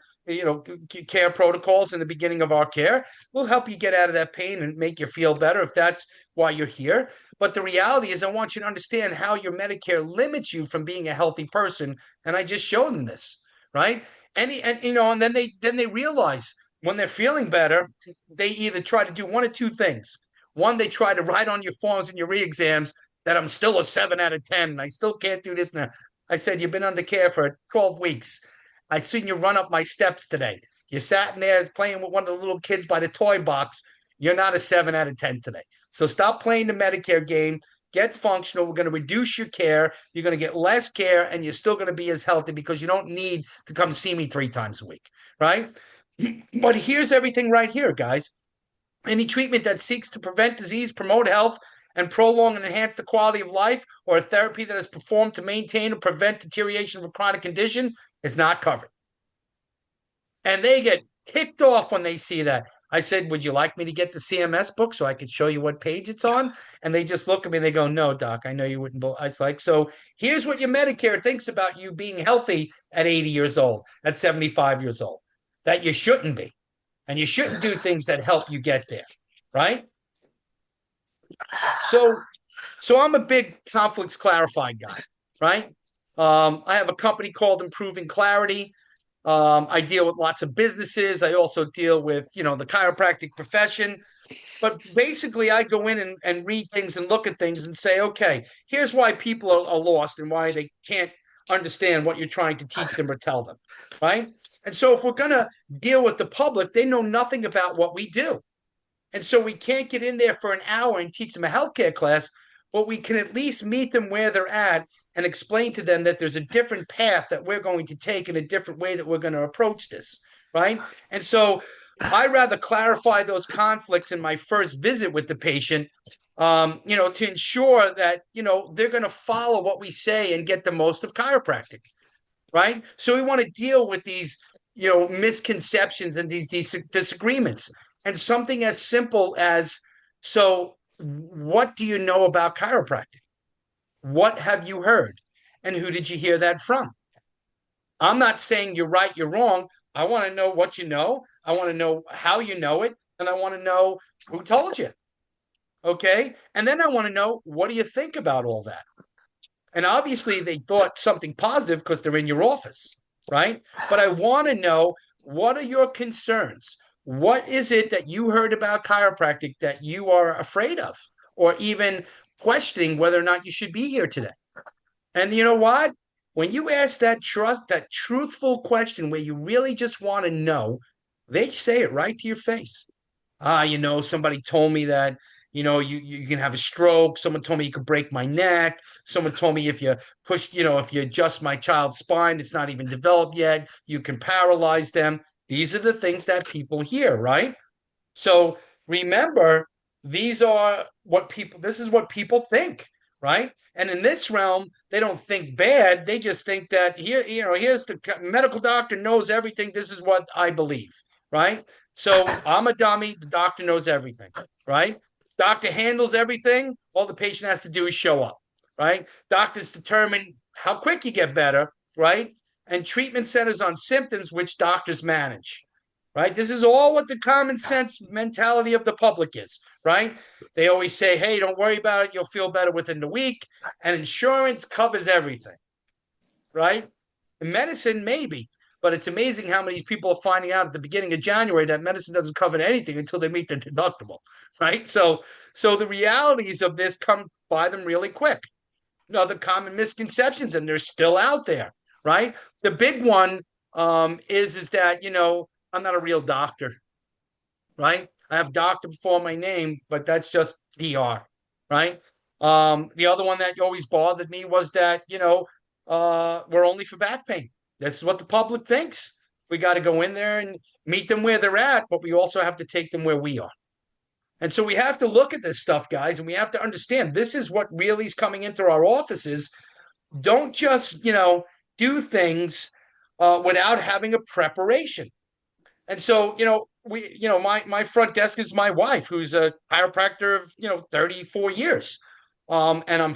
care protocols in the beginning of our care. We'll help you get out of that pain and make you feel better if that's why you're here. But the reality is, I want you to understand how your Medicare limits you from being a healthy person. And I just showed them this, right? And then they realize when they're feeling better, they either try to do one of two things. One, they try to write on your forms and your re-exams that I'm still a 7 out of 10. And I still can't do this now. I said, you've been under care for 12 weeks. I seen you run up my steps today. You sat in there playing with one of the little kids by the toy box. You're not a 7 out of 10 today. So stop playing the Medicare game. Get functional. We're going to reduce your care. You're going to get less care, and you're still going to be as healthy because you don't need to come see me 3 times a week, right? But here's everything right here, guys. Any treatment that seeks to prevent disease, promote health, and prolong and enhance the quality of life, or a therapy that is performed to maintain or prevent deterioration of a chronic condition is not covered. And they get kicked off when they see that. I said, would you like me to get the CMS book so I could show you what page it's on? And they just look at me and they go, no, doc, I know you wouldn't. I was like, so here's what your Medicare thinks about you being healthy at 80 years old, at 75 years old, that you shouldn't be. And you shouldn't do things that help you get there, right? So I'm a big conflicts clarified guy, right? I have a company called Improving Clarity. I deal with lots of businesses. I also deal with, the chiropractic profession. But basically, I go in and read things and look at things and say, okay, here's why people are lost and why they can't understand what you're trying to teach them or tell them, right? And so if we're going to deal with the public, they know nothing about what we do. And so we can't get in there for an hour and teach them a healthcare class, but we can at least meet them where they're at and explain to them that there's a different path that we're going to take and a different way that we're going to approach this, right? And so I rather clarify those conflicts in my first visit with the patient, to ensure that, they're going to follow what we say and get the most of chiropractic, right? So we want to deal with these, misconceptions and these disagreements. And something as simple as, so what do you know about chiropractic? What have you heard? And who did you hear that from? I'm not saying you're right, you're wrong. I want to know what you know. I want to know how you know it. And I want to know who told you. Okay. And then I want to know, what do you think about all that? And obviously they thought something positive because they're in your office, right? But I want to know, what are your concerns? What is it that you heard about chiropractic that you are afraid of, or even questioning whether or not you should be here today? And you know what? When you ask that truthful question where you really just want to know, they say it right to your face. Somebody told me that, you can have a stroke. Someone told me you could break my neck. Someone told me if you if you adjust my child's spine, it's not even developed yet, you can paralyze them. These are the things that people hear, right? So remember, this is what people think, right? And in this realm, they don't think bad. They just think that here's the medical doctor knows everything. This is what I believe, right? So I'm a dummy. The doctor knows everything, right? Doctor handles everything. All the patient has to do is show up, right? Doctors determine how quick you get better, right? And treatment centers on symptoms, which doctors manage, right? This is all what the common sense mentality of the public is, right? They always say, hey, don't worry about it. You'll feel better within the week. And insurance covers everything, right? In medicine, maybe. But it's amazing how many people are finding out at the beginning of January that medicine doesn't cover anything until they meet the deductible, right? So the realities of this come by them really quick. The common misconceptions, and they're still out there, right? The big one is that I'm not a real doctor, right? I have doctor before my name, but that's just DR, right? The other one that always bothered me was that we're only for back pain. This is what the public thinks. We got to go in there and meet them where they're at, but we also have to take them where we are. And so we have to look at this stuff, guys, and we have to understand this is what really is coming into our offices. Don't just, do things without having a preparation. And so, my front desk is my wife, who's a chiropractor of, 34 years. And I'm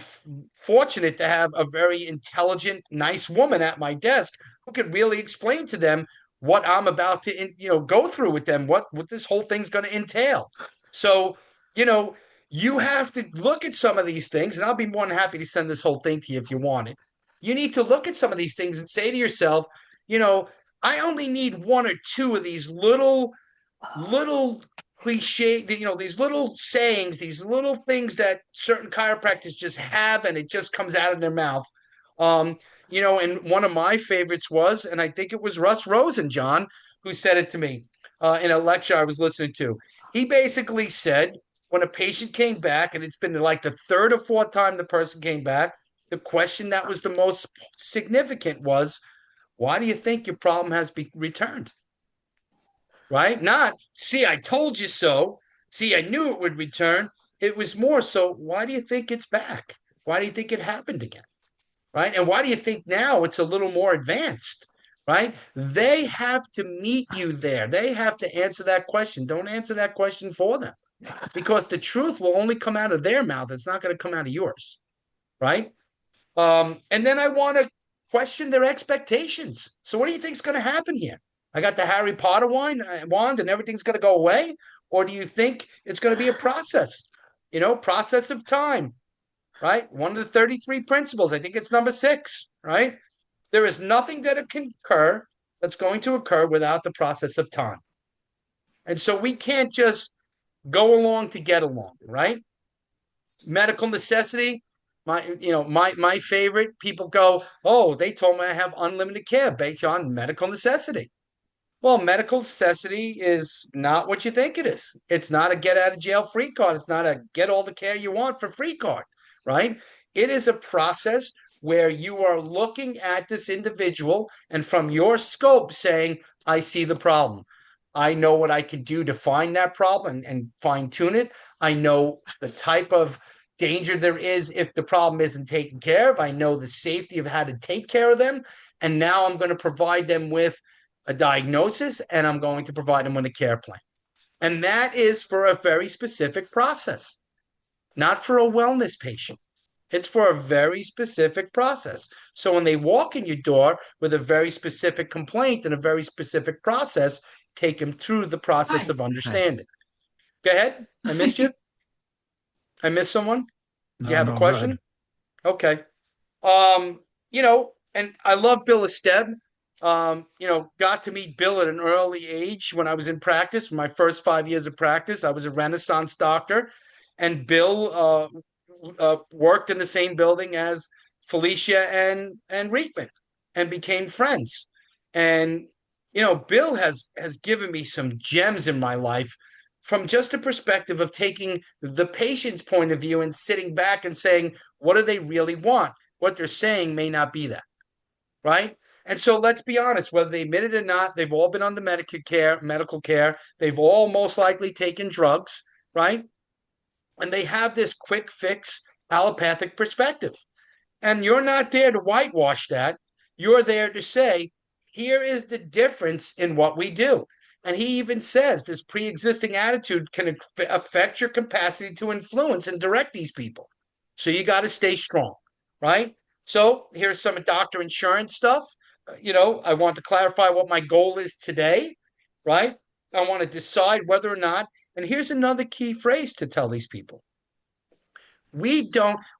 fortunate to have a very intelligent, nice woman at my desk who could really explain to them what I'm about to, go through with them, what this whole thing's going to entail. So, you have to look at some of these things, and I'll be more than happy to send this whole thing to you if you want it. You need to look at some of these things and say to yourself, I only need one or two of these little cliche, these little sayings, these little things that certain chiropractors just have, and it just comes out of their mouth. And one of my favorites was, and I think it was Russ Rosen, John, who said it to me in a lecture I was listening to. He basically said, when a patient came back, and it's been like the third or fourth time the person came back, the question that was the most significant was, why do you think your problem has been returned? Right? Not, see, I told you so. See, I knew it would return. It was more so, why do you think it's back? Why do you think it happened again? Right? And why do you think now it's a little more advanced? Right? They have to meet you there. They have to answer that question. Don't answer that question for them, because the truth will only come out of their mouth. It's not going to come out of yours. Right? And then I want to question their expectations. So what do you think is going to happen here? I got the Harry Potter wand and everything's going to go away? Or do you think it's going to be a process? Process of time, right? One of the 33 principles. I think it's number 6, right? There is nothing that can occur that's going to occur without the process of time. And so we can't just go along to get along, right? Medical necessity. My favorite, people go, oh, they told me I have unlimited care based on medical necessity. Well, medical necessity is not what you think it is. It's not a get out of jail free card. It's not a get all the care you want for free card, right? It is a process where you are looking at this individual and from your scope saying, I see the problem. I know what I can do to find that problem and fine tune it. I know the type of danger there is if the problem isn't taken care of. I know the safety of how to take care of them. And now I'm going to provide them with a diagnosis, and I'm going to provide them with a care plan. And that is for a very specific process, not for a wellness patient. It's for a very specific process. So when they walk in your door with a very specific complaint and a very specific process, take them through the process of understanding. Go ahead. I missed you. I missed someone. Do you have a question? Okay. And I love Bill Esteb. Got to meet Bill at an early age when I was in practice. My first 5 years of practice, I was a Renaissance doctor, and Bill worked in the same building as Felicia and Riekman, and became friends. And Bill has given me some gems in my life from just a perspective of taking the patient's point of view and sitting back and saying, what do they really want? What they're saying may not be that, right? And so let's be honest, whether they admit it or not, they've all been on the medical care. They've all most likely taken drugs, right? And they have this quick fix allopathic perspective. And you're not there to whitewash that. You're there to say, here is the difference in what we do. And he even says this pre-existing attitude can affect your capacity to influence and direct these people. So you got to stay strong, right? So here's some doctor insurance stuff. I want to clarify what my goal is today, right? I want to decide whether or not, and here's another key phrase to tell these people. When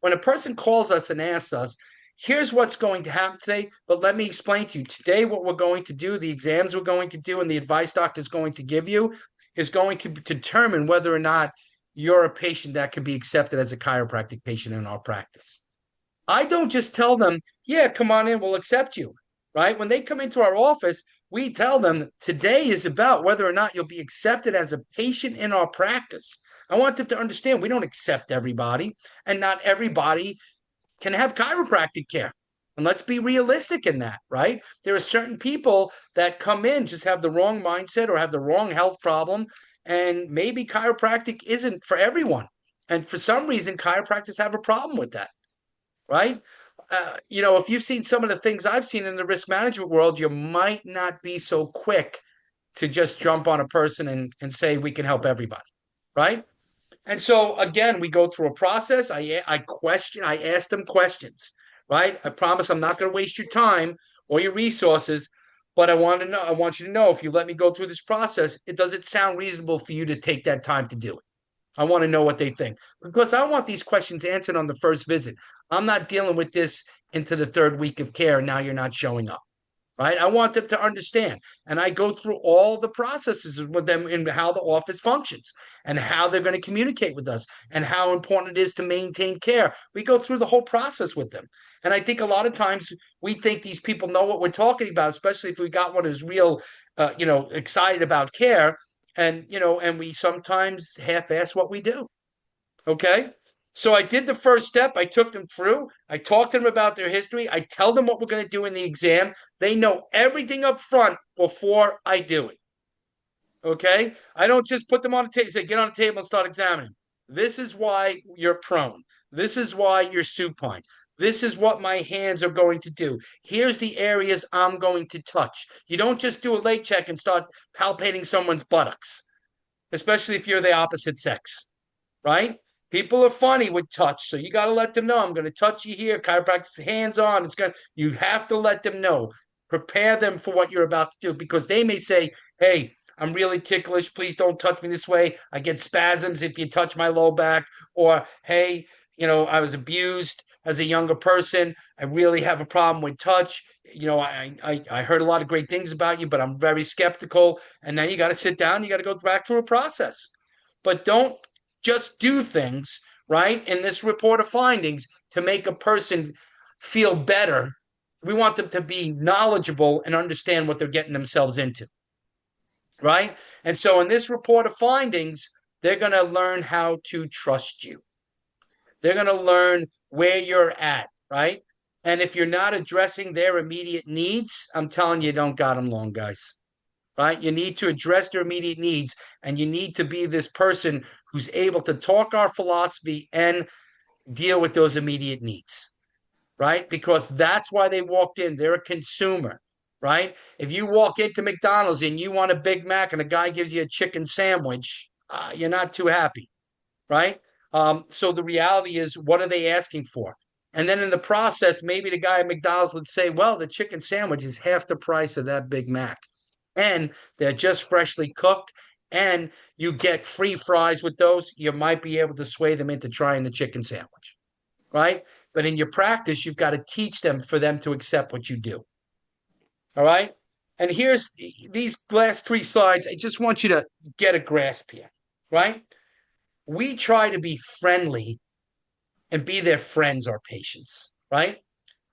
a person calls us and asks us, here's what's going to happen today, but let me explain to you. Today, what we're going to do, the exams we're going to do, and the advice doctor's going to give you is going to determine whether or not you're a patient that can be accepted as a chiropractic patient in our practice. I don't just tell them, yeah, come on in, we'll accept you, right? When they come into our office, we tell them today is about whether or not you'll be accepted as a patient in our practice. I want them to understand we don't accept everybody, and not everybody can have chiropractic care. And let's be realistic in that, right? There are certain people that come in, just have the wrong mindset or have the wrong health problem, and maybe chiropractic isn't for everyone. And for some reason, chiropractors have a problem with that, right? If you've seen some of the things I've seen in the risk management world, you might not be so quick to just jump on a person and say we can help everybody, right? And so again, we go through a process. I ask them questions, right? I promise I'm not going to waste your time or your resources, but I want you to know if you let me go through this process, does it sound reasonable for you to take that time to do it? I want to know what they think because I want these questions answered on the first visit. I'm not dealing with this into the third week of care. And now you're not showing up, right? I want them to understand. And I go through all the processes with them in how the office functions and how they're going to communicate with us and how important it is to maintain care. We go through the whole process with them. And I think a lot of times we think these people know what we're talking about, especially if we got one who's real, excited about care. And we sometimes half-ass what we do. Okay. So I did the first step. I took them through. I talked to them about their history. I tell them what we're going to do in the exam. They know everything up front before I do it. Okay. I don't just put them on the table, say, get on the table and start examining. This is why you're prone. This is why you're supine. This is what my hands are going to do. Here's the areas I'm going to touch. You don't just do a leg check and start palpating someone's buttocks, especially if you're the opposite sex, right? People are funny with touch, so you got to let them know I'm going to touch you here. Chiropractic hands on. You have to let them know. Prepare them for what you're about to do because they may say, "Hey, I'm really ticklish. Please don't touch me this way. I get spasms if you touch my low back." Or, "Hey, I was abused as a younger person. I really have a problem with touch. I heard a lot of great things about you, but I'm very skeptical." And then you got to sit down. You got to go back through a process. But don't just do things, right, in this report of findings to make a person feel better. We want them to be knowledgeable and understand what they're getting themselves into, right? And so in this report of findings, they're going to learn how to trust you. They're going to learn where you're at, right? And if you're not addressing their immediate needs, I'm telling you, don't got them long, guys. Right? You need to address their immediate needs, and you need to be this person who's able to talk our philosophy and deal with those immediate needs, right? Because that's why they walked in. They're a consumer, right? If you walk into McDonald's and you want a Big Mac and a guy gives you a chicken sandwich, you're not too happy, right? So the reality is, what are they asking for? And then in the process, maybe the guy at McDonald's would say, well, the chicken sandwich is half the price of that Big Mac. And they're just freshly cooked, and you get free fries with those. You might be able to sway them into trying the chicken sandwich, right? But in your practice, you've got to teach them for them to accept what you do. All right. And here's these last three slides. I just want you to get a grasp here, right? We try to be friendly and be their friends, our patients, right?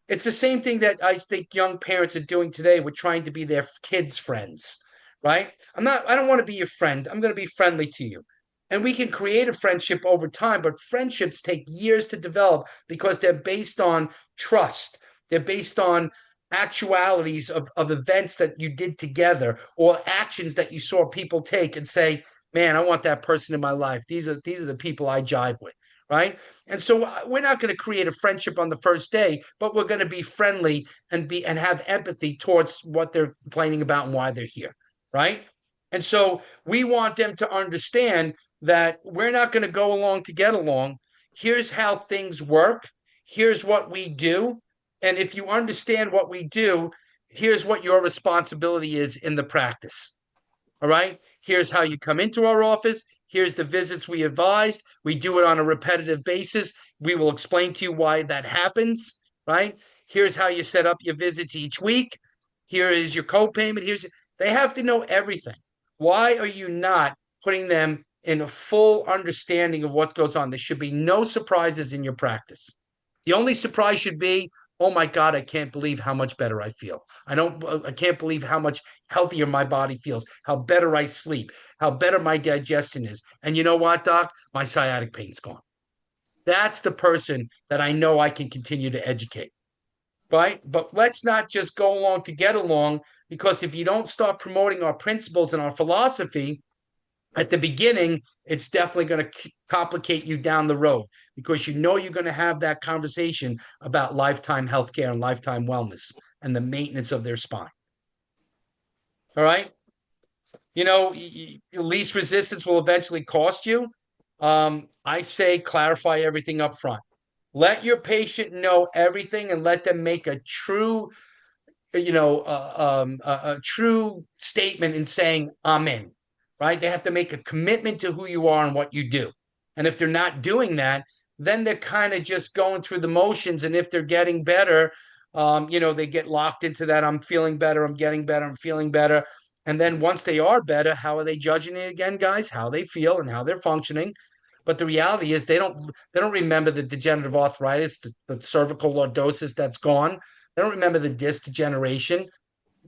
It's the same thing that I think young parents are doing today. We're trying to be their kids' friends, right? I don't want to be your friend. I'm going to be friendly to you. And we can create a friendship over time, but friendships take years to develop because they're based on trust. They're based on actualities of events that you did together or actions that you saw people take and say, man, I want that person in my life. These are the people I jive with. Right. And so we're not going to create a friendship on the first day, but we're going to be friendly and have empathy towards what they're complaining about and why they're here. Right. And so we want them to understand that we're not going to go along to get along. Here's how things work. Here's what we do. And if you understand what we do, here's what your responsibility is in the practice. All right. Here's how you come into our office. Here's the visits we advised. We do it on a repetitive basis. We will explain to you why that happens, right? Here's how you set up your visits each week. Here is your co-payment. They have to know everything. Why are you not putting them in a full understanding of what goes on? There should be no surprises in your practice. The only surprise should be, oh my God, I can't believe how much better I feel. I can't believe how much healthier my body feels, how better I sleep, how better my digestion is. And you know what, doc? My sciatic pain's gone. That's the person that I know I can continue to educate. Right. But let's not just go along to get along, because if you don't start promoting our principles and our philosophy at the beginning, it's definitely going to complicate you down the road, because you know you're going to have that conversation about lifetime healthcare and lifetime wellness and the maintenance of their spine. All right. You know, least resistance will eventually cost you. I say clarify everything up front. Let your patient know everything and let them make a true, a true statement in saying, I'm in, right? They have to make a commitment to who you are and what you do. And if they're not doing that, then they're kind of just going through the motions. And if they're getting better, they get locked into that. I'm feeling better. I'm getting better. I'm feeling better. And then once they are better, how are they judging it again, guys? How they feel and how they're functioning. But the reality is they don't remember the degenerative arthritis, the cervical lordosis that's gone. They don't remember the disc degeneration.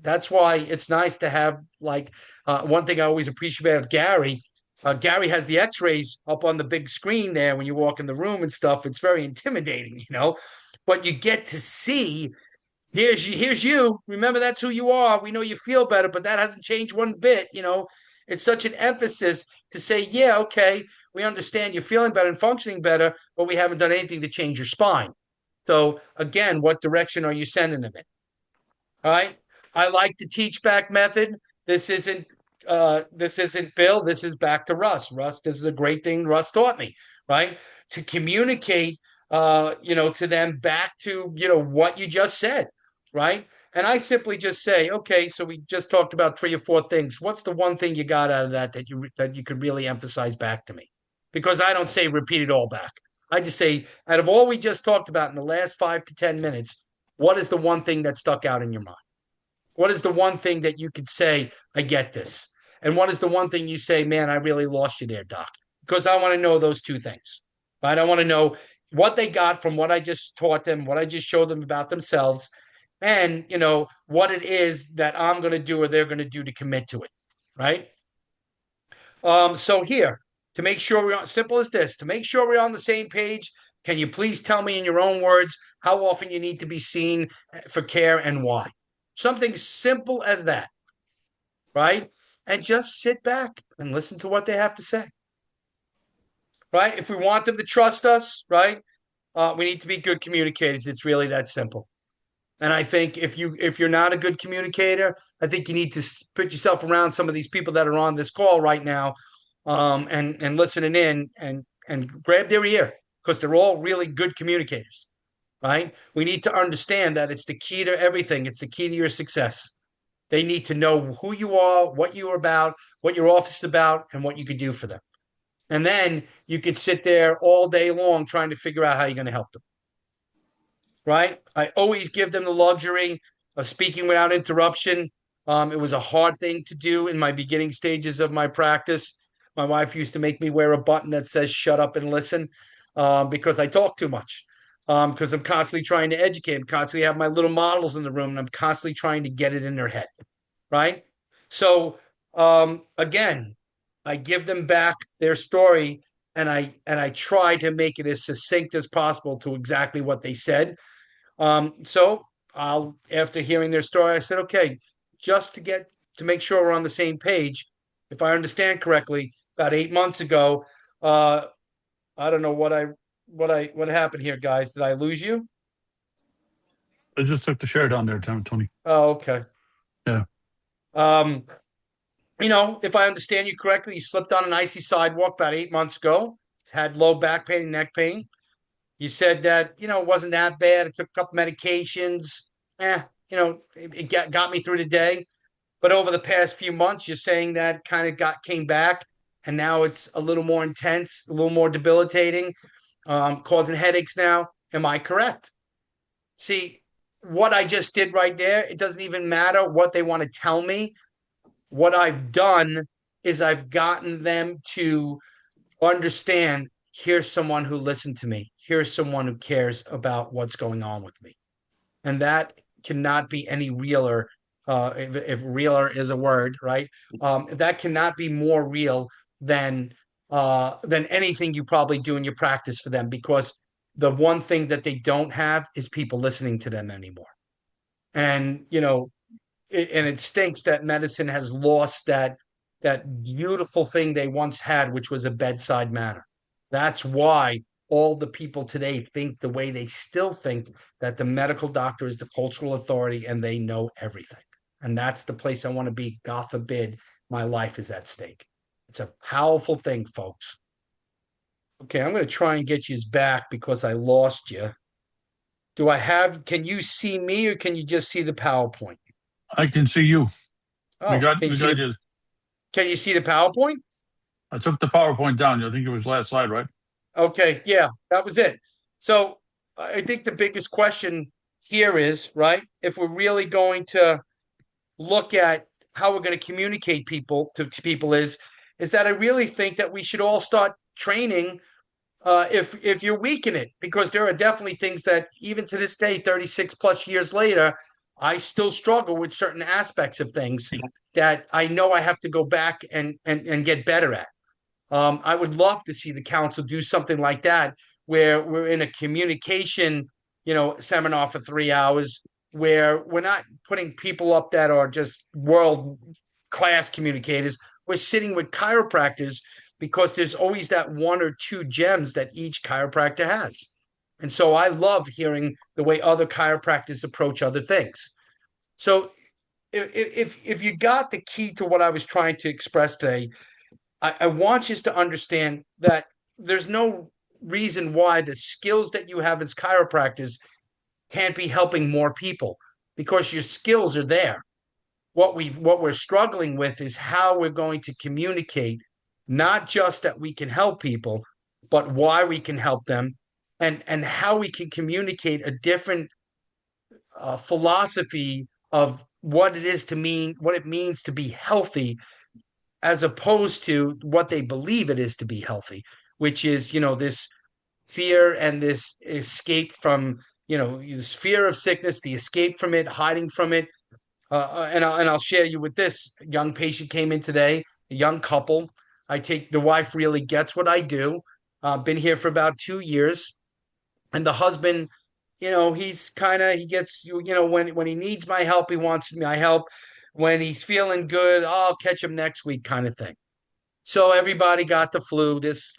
That's why it's nice to have, like, one thing I always appreciate about Gary. Gary has the X-rays up on the big screen there when you walk in the room and stuff. It's very intimidating, but you get to see. Here's you. Remember, that's who you are. We know you feel better, but that hasn't changed one bit. It's such an emphasis to say, yeah, okay, we understand you're feeling better and functioning better, but we haven't done anything to change your spine. So again, what direction are you sending them in? All right. I like the teach back method. This isn't Bill. This is back to Russ. Russ, this is a great thing Russ taught me, right? To communicate, to them back to, what you just said, right? And I simply just say, okay, so we just talked about 3 or 4 things. What's the one thing you got out of that you could really emphasize back to me? Because I don't say repeat it all back. I just say, out of all we just talked about in the last 5 to 10 minutes, what is the one thing that stuck out in your mind? What is the one thing that you could say, I get this? And what is the one thing you say, man, I really lost you there, doc? Because I want to know those 2 things. Right? I want to know what they got from what I just taught them, what I just showed them about themselves, and, what it is that I'm going to do or they're going to do to commit to it. Right? So here, to make sure we're on, simple as this, to make sure we're on the same page, can you please tell me in your own words how often you need to be seen for care and why? Something simple as that, right? And just sit back and listen to what they have to say, right? If we want them to trust us, right, we need to be good communicators. It's really that simple. And I think if you're not a good communicator, I think you need to put yourself around some of these people that are on this call right now, and listening in and grab their ear, because they're all really good communicators, right? We need to understand that it's the key to everything. It's the key to your success. They need to know who you are, what you're about, what your office is about, and what you could do for them. And then you could sit there all day long trying to figure out how you're going to help them. Right? I always give them the luxury of speaking without interruption. It was a hard thing to do in my beginning stages of my practice. My wife used to make me wear a button that says shut up and listen, because I talk too much. Because I'm constantly trying to educate. I'm constantly have my little models in the room, and I'm constantly trying to get it in their head. Right? So again, I give them back their story, and I try to make it as succinct as possible to exactly what they said. So after hearing their story, I said, okay, just to make sure we're on the same page. If I understand correctly, about 8 months ago, I don't know what happened here, guys. Did I lose you? I just took the share down there, Tony. Oh, okay. Yeah. Um, if I understand you correctly, you slipped on an icy sidewalk about 8 months ago, had low back pain and neck pain. You said that, it wasn't that bad. I took a couple medications. It got me through the day. But over the past few months, you're saying that kind of came back, and now it's a little more intense, a little more debilitating, causing headaches now. Am I correct? See, what I just did right there, it doesn't even matter what they want to tell me. What I've done is I've gotten them to understand, here's someone who listened to me. Here's someone who cares about what's going on with me. And that cannot be any realer. If realer is a word, right? That cannot be more real than anything you probably do in your practice for them, because the one thing that they don't have is people listening to them anymore. And and it stinks that medicine has lost that beautiful thing they once had, which was a bedside manner. That's why all the people today think the way they still think, that the medical doctor is the cultural authority and they know everything. And that's the place I want to be. God forbid my life is at stake. It's a powerful thing, folks. Okay, I'm going to try and get you back because I lost you. Can you see me or can you just see the PowerPoint? I can see you. We Oh, got we got you. can you see the PowerPoint? I took the PowerPoint down. I think it was last slide, right? Okay, yeah, that was it. So I think the biggest question here is, right, if we're really going to look at how we're going to communicate to people is that I really think that we should all start training if you're weak in it, because there are definitely things that even to this day, 36 plus years later, I still struggle with certain aspects of things that I know I have to go back and get better at. I would love to see the council do something like that, where we're in a communication, seminar for 3 hours, where we're not putting people up that are just world class communicators. We're sitting with chiropractors, because there's always that one or two gems that each chiropractor has. And so I love hearing the way other chiropractors approach other things. So if you got the key to what I was trying to express today, I want you to understand that there's no reason why the skills that you have as chiropractors can't be helping more people, because your skills are there. What we're struggling with is how we're going to communicate, not just that we can help people, but why we can help them, and how we can communicate a different philosophy of what it means to be healthy, as opposed to what they believe it is to be healthy, which is, this fear and this escape from, this fear of sickness, the escape from it, hiding from it. And I'll share you with this. A young patient came in today, a young couple. The wife really gets what I do. Been here for about 2 years. And the husband, he gets, when he needs my help, he wants my help. When he's feeling good, I'll catch him next week, kind of thing. So everybody got the flu this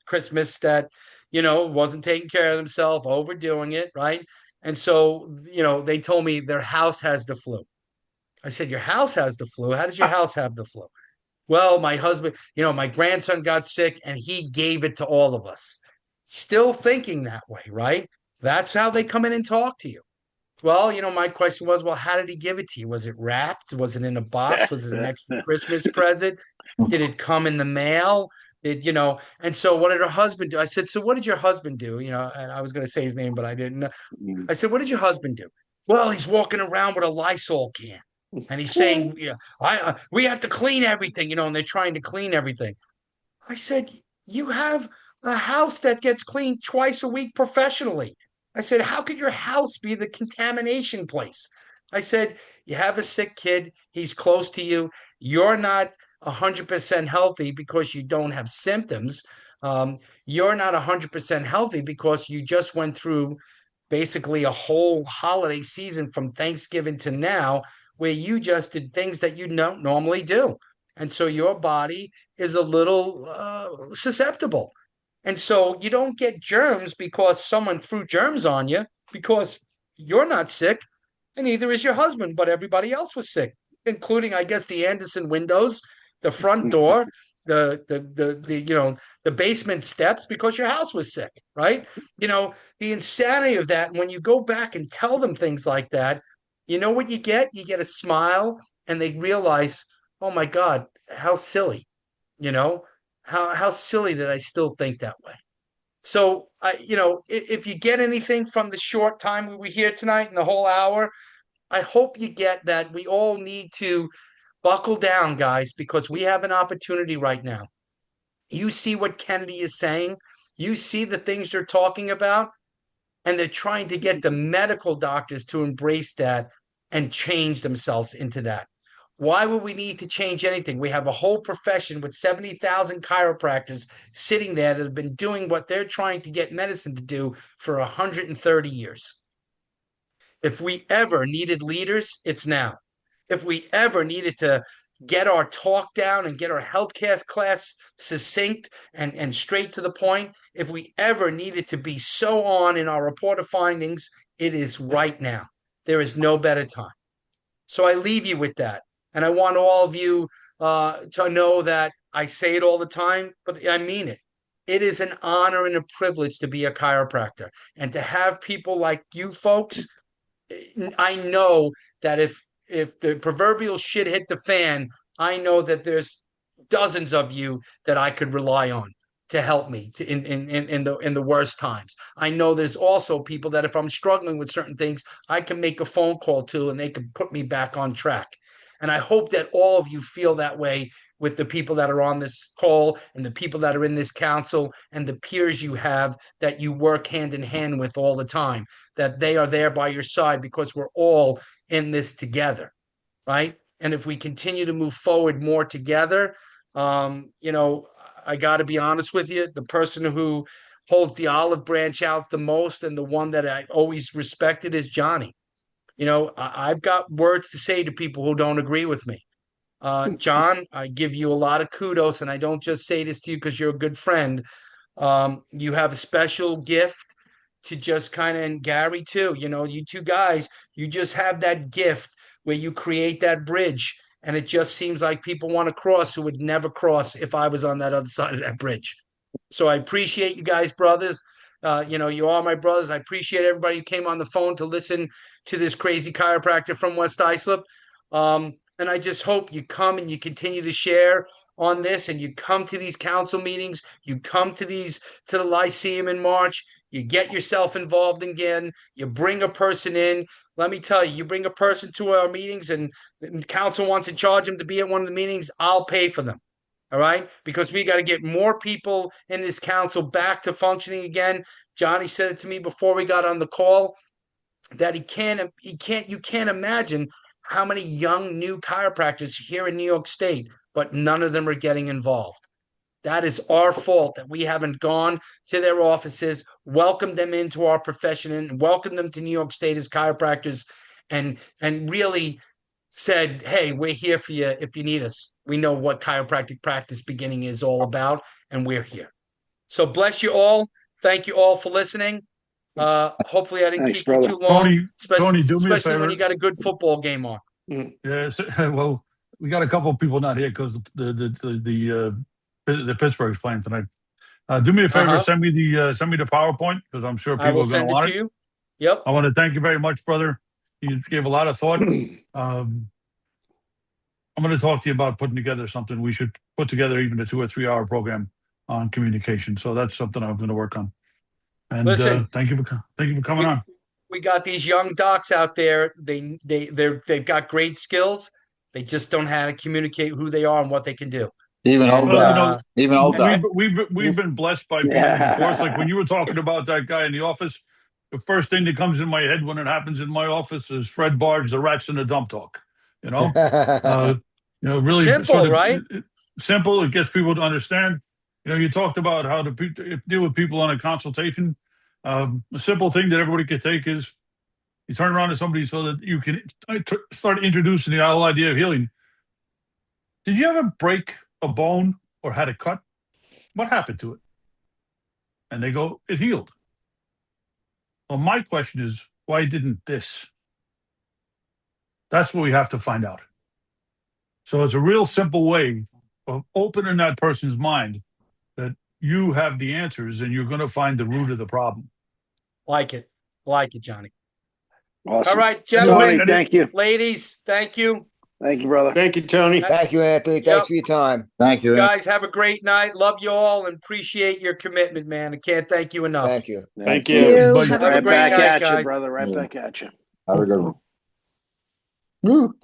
Christmas, that wasn't taking care of themselves, overdoing it, right? And so they told me their house has the flu. I said, your house has the flu? How does your house have the flu? Well, my husband, my grandson got sick and he gave it to all of us. Still thinking that way, right? That's how they come in and talk to you. Well, my question was, well, how did he give it to you? Was it wrapped? Was it in a box? Was it an extra Christmas present? Did it come in the mail? And so what did her husband do? I said, so what did your husband do? And I was going to say his name, but I didn't. I said, what did your husband do? Well, he's walking around with a Lysol can and he's saying, yeah, we have to clean everything, and they're trying to clean everything. I said, you have a house that gets cleaned twice a week professionally. I said, how could your house be the contamination place? I said, you have a sick kid. He's close to you. You're not 100% healthy because you don't have symptoms. You're not 100% healthy because you just went through basically a whole holiday season from Thanksgiving to now, where you just did things that you don't normally do. And so your body is a little susceptible. And so you don't get germs because someone threw germs on you, because you're not sick, and neither is your husband, but everybody else was sick, including, I guess, the Anderson windows, the front door, the basement steps, because your house was sick, right? The insanity of that. When you go back and tell them things like that, you know what you get? You get a smile, and they realize, oh my God, how silly, you know, how silly that I still think that way. So, if you get anything from the short time we were here tonight and the whole hour, I hope you get that we all need to buckle down, guys, because we have an opportunity right now. You see what Kennedy is saying, you see the things they're talking about, and they're trying to get the medical doctors to embrace that and change themselves into that. Why would we need to change anything? We have a whole profession with 70,000 chiropractors sitting there that have been doing what they're trying to get medicine to do for 130 years. If we ever needed leaders, it's now. If we ever needed to get our talk down and get our healthcare class succinct and straight to the point, if we ever needed to be so on in our report of findings, it is right now. There is no better time. So I leave you with that. And I want all of you to know that I say it all the time, but I mean it. It is an honor and a privilege to be a chiropractor and to have people like you folks. I know that if the proverbial shit hit the fan, I know that there's dozens of you that I could rely on to help me in the worst times. I know there's also people that if I'm struggling with certain things, I can make a phone call to and they can put me back on track. And I hope that all of you feel that way with the people that are on this call and the people that are in this council and the peers you have that you work hand in hand with all the time, that they are there by your side because we're all in this together, right? And if we continue to move forward more together, I got to be honest with you, the person who holds the olive branch out the most and the one that I always respected is Johnny. I've got words to say to people who don't agree with me. John, I give you a lot of kudos, and I don't just say this to you because you're a good friend. You have a special gift to just kind of, and Gary too, you two guys, you just have that gift where you create that bridge. And it just seems like people want to cross who would never cross if I was on that other side of that bridge. So I appreciate you guys, brothers. You are my brothers. I appreciate everybody who came on the phone to listen to this crazy chiropractor from West Islip. And I just hope you come and you continue to share on this and you come to these council meetings, you come to the Lyceum in March, you get yourself involved again, you bring a person in. Let me tell you, you bring a person to our meetings and the council wants to charge them to be at one of the meetings, I'll pay for them. All right. Because we got to get more people in this council back to functioning again. Johnny said it to me before we got on the call that you can't imagine how many young new chiropractors here in New York State, but none of them are getting involved. That is our fault that we haven't gone to their offices, welcomed them into our profession and welcomed them to New York State as chiropractors and really said, hey, we're here for you if you need us. We know what chiropractic practice beginning is all about, and we're here. So bless you all. Thank you all for listening. Hopefully I didn't keep you too long. Tony, do me a especially favor. when you got a good football game on. Yes, well, we got a couple of people not here because the Pittsburgh's playing tonight. Do me a favor, send me the PowerPoint because I'm sure people are going to want it. You. Yep. I want to thank you very much, brother. You gave a lot of thought. I'm going to talk to you about putting together something. We should put together even a 2 or 3 hour program on communication. So that's something I'm going to work on. And listen, thank you for coming on. We got these young docs out there. They've got great skills. They just don't know how to communicate who they are and what they can do. Even old we've been blessed by people before. It's like when you were talking about that guy in the office, the first thing that comes in my head when it happens in my office is Fred Bard's The Rats in the Dump Talk. Really simple, right? Simple. It gets people to understand. You talked about how to deal with people on a consultation. A simple thing that everybody could take is you turn around to somebody so that you can start introducing the whole idea of healing. Did you ever break a bone or had a cut? What happened to it? And they go, it healed. Well, my question is, why didn't this? That's what we have to find out. So it's a real simple way of opening that person's mind that you have the answers and you're going to find the root of the problem. Like it, Johnny. Awesome. All right, gentlemen. Tony, thank you. Ladies, thank you. Thank you, brother. Thank you, Tony. Thank you, Anthony. Yep. Thanks for your time. Thank you. Guys, have a great night. Love you all and appreciate your commitment, man. I can't thank you enough. Thank you. Thank Thank you. you. Bye. Have a Have a good great night. night, Back at you, guys. brother. Right Yeah. back at you. Have a good one. Woo.